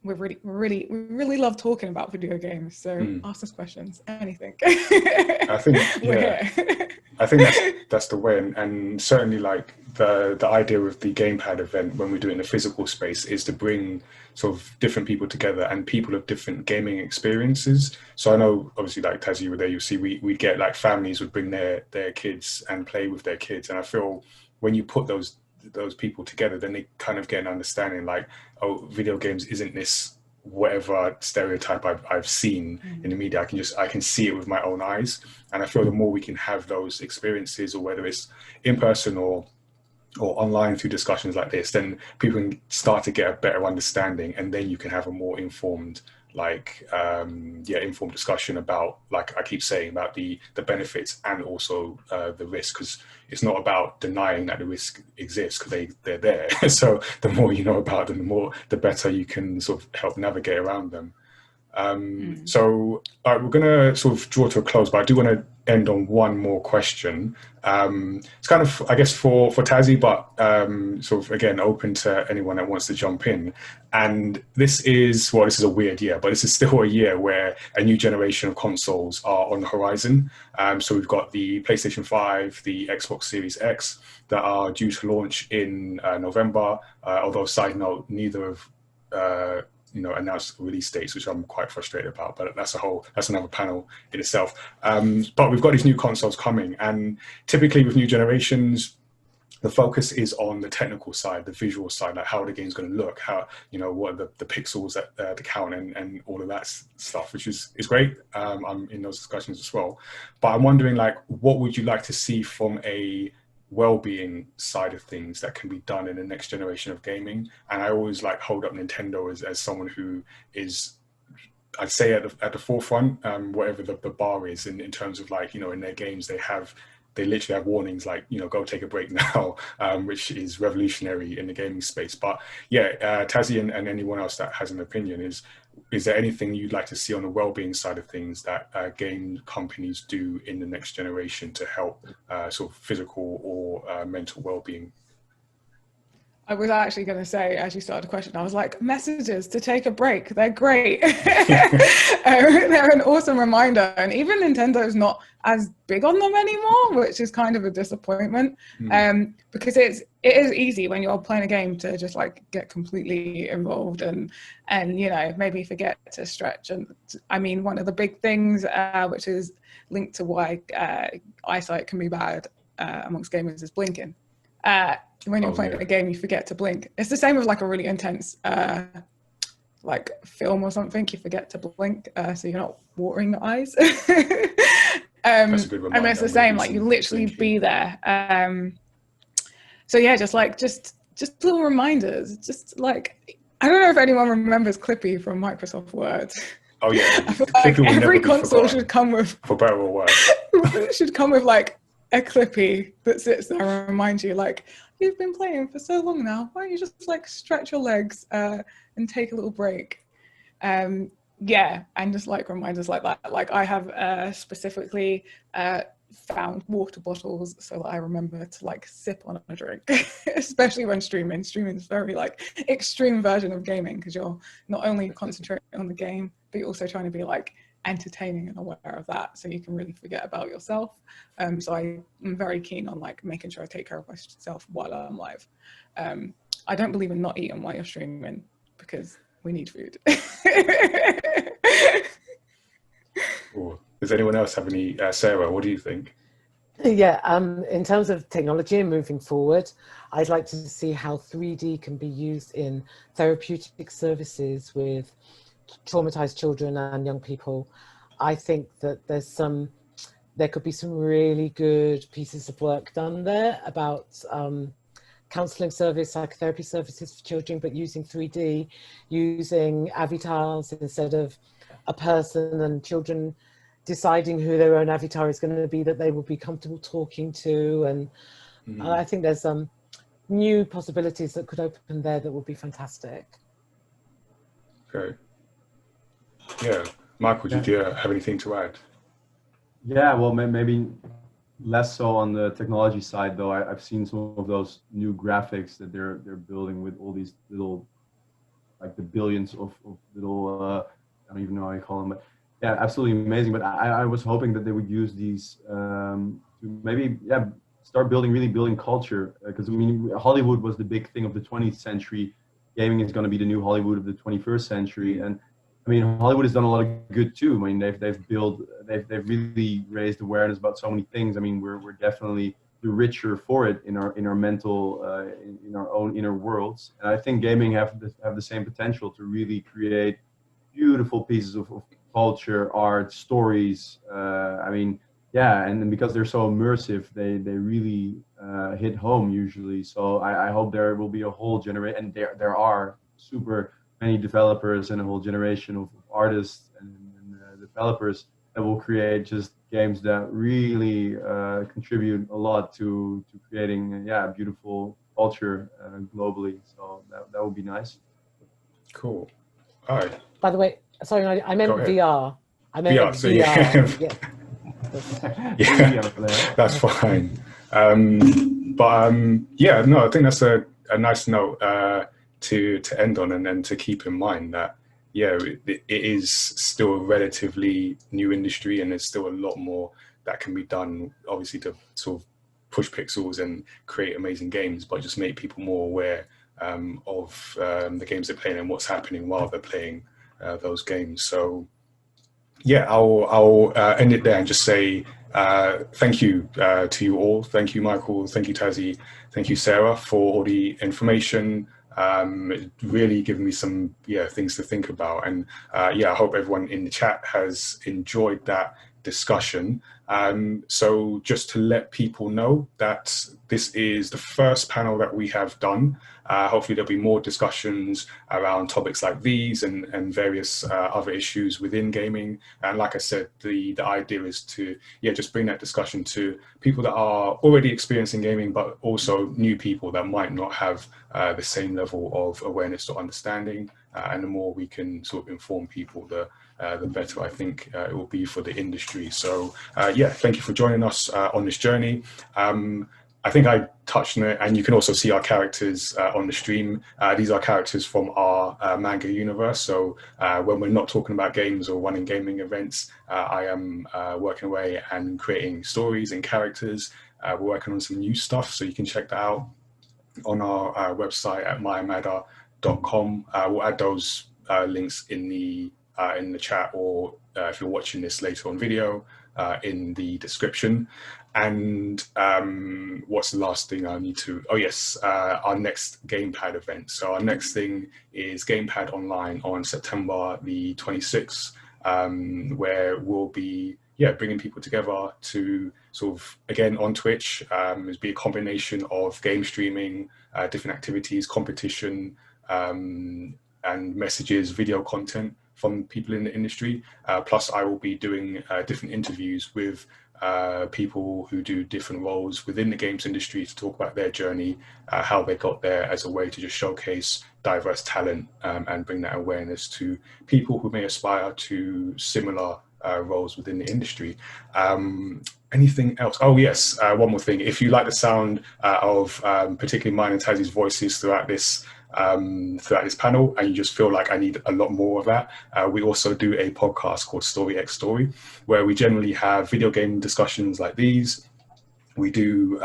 We really love talking about video games. So ask us questions, anything. I think, I think that's the way, and certainly like the idea of the gamepad event when we do it in a physical space is to bring sort of different people together and people of different gaming experiences. So I know obviously like Taz, you were there, you see we get like families would bring their kids and play with their kids, and I feel when you put those people together, then they kind of get an understanding like, oh, video games isn't this whatever stereotype I've seen in the media. I can see it with my own eyes, and I feel the more we can have those experiences, or whether it's in person or online through discussions like this, then people can start to get a better understanding, and then you can have a more informed informed discussion about, like I keep saying, about the benefits and also the risk, because it's not about denying that the risk exists, because they're there. So the more you know about them, the better you can sort of help navigate around them. So we're going to sort of draw to a close, but I do want to end on one more question. It's kind of, I guess, for Tazzy, but sort of, again, open to anyone that wants to jump in. And this is a weird year, but this is still a year where a new generation of consoles are on the horizon. So we've got the PlayStation 5, the Xbox Series X that are due to launch in November. Although, side note, neither of announced release dates, which I'm quite frustrated about, but that's another panel in itself. But we've got these new consoles coming, and typically with new generations, the focus is on the technical side, the visual side, like how the game's going to look, how, what are the pixels that to count, and all of that stuff, which is great. I'm in those discussions as well. But I'm wondering, like, what would you like to see from a well-being side of things that can be done in the next generation of gaming? And I always like hold up Nintendo as someone who is, I'd say, at the forefront, whatever the bar is in terms of, like, in their games they literally have warnings like, go take a break now, which is revolutionary in the gaming space. But yeah, Tazzy and anyone else that has an opinion, is there anything you'd like to see on the well-being side of things that game companies do in the next generation to help sort of physical or mental well-being? I was actually going to say, as you started the question, I was like, messages to take a break. They're great. They're an awesome reminder. And even Nintendo's not as big on them anymore, which is kind of a disappointment. Because it is easy when you're playing a game to just like get completely involved and maybe forget to stretch. And I mean, one of the big things, which is linked to why eyesight can be bad amongst gamers, is blinking. When you're playing a game, you forget to blink. It's the same with like a really intense like film or something. You forget to blink, so you're not watering your eyes. That's a good reminder. I mean, it's the same, like you literally be there. So yeah, just little reminders. Just like, I don't know if anyone remembers Clippy from Microsoft Word. Oh yeah, I feel like every console should come with, for better or worse. should come with like a Clippy that sits there and reminds you, like, you've been playing for so long now. Why don't you just like stretch your legs and take a little break? Yeah, and just like reminders like that. Like I have specifically found water bottles so that I remember to like sip on a drink, especially when streaming. Streaming is very like extreme version of gaming because you're not only concentrating on the game, but you're also trying to be like entertaining and aware of that, so you can really forget about yourself. So I'm very keen on like making sure I take care of myself while I'm live. I don't believe in not eating while you're streaming because we need food. Cool. Does anyone else have any? Sarah, what do you think? Yeah, in terms of technology and moving forward, I'd like to see how 3D can be used in therapeutic services with traumatized children and young people. I think that there could be some really good pieces of work done there about counseling service, psychotherapy services for children, but using 3D, using avatars instead of a person, and children deciding who their own avatar is going to be that they will be comfortable talking to. And I think there's new possibilities that could open there that would be fantastic. Okay. Yeah. Michael, did you have anything to add? Yeah, well, maybe less so on the technology side, though. I've seen some of those new graphics that they're building with all these little, like the billions of little, I don't even know how you call them, but yeah, absolutely amazing. But I was hoping that they would use these to maybe, yeah, start really building culture. Because I mean, Hollywood was the big thing of the 20th century. Gaming is going to be the new Hollywood of the 21st century. And I mean, Hollywood has done a lot of good too. I mean, they've really raised awareness about so many things. I mean, we're definitely the richer for it in our mental, in our own inner worlds. And I think gaming have the same potential to really create beautiful pieces of culture, art, stories. I mean, yeah, and then because they're so immersive, they really hit home usually. So I hope there will be a whole generation, and there are super many developers and a whole generation of artists and developers that will create just games that really contribute a lot to creating beautiful culture globally. So that would be nice. Cool. All right. By the way, sorry, I meant VR. I meant VR. So VR. Yeah, that's fine. Yeah, no, I think that's a nice note to end on, and then to keep in mind that it is still a relatively new industry, and there's still a lot more that can be done, obviously, to sort of push pixels and create amazing games, but just make people more aware of the games they're playing and what's happening while they're playing those games. So yeah, I'll end it there and just say thank you to you all. Thank you, Michael. Thank you, Tazzy. Thank you, Sarah, for all the information. It really given me some things to think about, and I hope everyone in the chat has enjoyed that discussion. So just to let people know that this is the first panel that we have done. Hopefully there'll be more discussions around topics like these and various other issues within gaming. And like I said, the idea is to just bring that discussion to people that are already experiencing gaming, but also new people that might not have the same level of awareness or understanding. And the more we can sort of inform people, the better I think it will be for the industry. So thank you for joining us on this journey. I think I touched on it, and you can also see our characters on the stream. These are characters from our manga universe. So when we're not talking about games or running gaming events, I am working away and creating stories and characters. We're working on some new stuff, so you can check that out on our website at mayamada.com. We'll add those links in the chat, or if you're watching this later on video, in the description. And what's the last thing I need to? Oh yes, our next gamepad event. So our next thing is Gamepad Online on September the 26th. where we'll be bringing people together to sort of, again, on Twitch, it'll be a combination of game streaming, different activities, competition, and messages, video content from people in the industry. Plus, I will be doing different interviews with people who do different roles within the games industry to talk about their journey, how they got there, as a way to just showcase diverse talent and bring that awareness to people who may aspire to similar roles within the industry. Anything else? Oh yes, one more thing. If you like the sound of particularly mine and Tazzie's voices throughout this panel, and you just feel like I need a lot more of that, we also do a podcast called Story X Story, where we generally have video game discussions like these. We do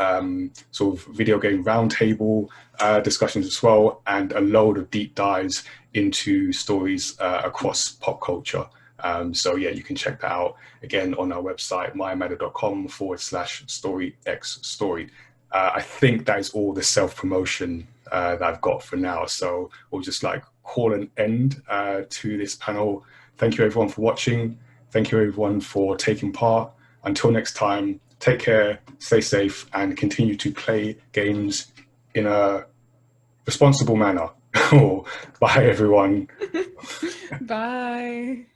sort of video game roundtable discussions as well, and a load of deep dives into stories across pop culture. So yeah, you can check that out again on our website, mayamada.com/storyxstory. I think that is all the self-promotion that I've got for now. So we'll just like call an end to this panel. Thank you everyone for watching. Thank you everyone for taking part. Until next time, take care, stay safe, and continue to play games in a responsible manner. Bye everyone. Bye.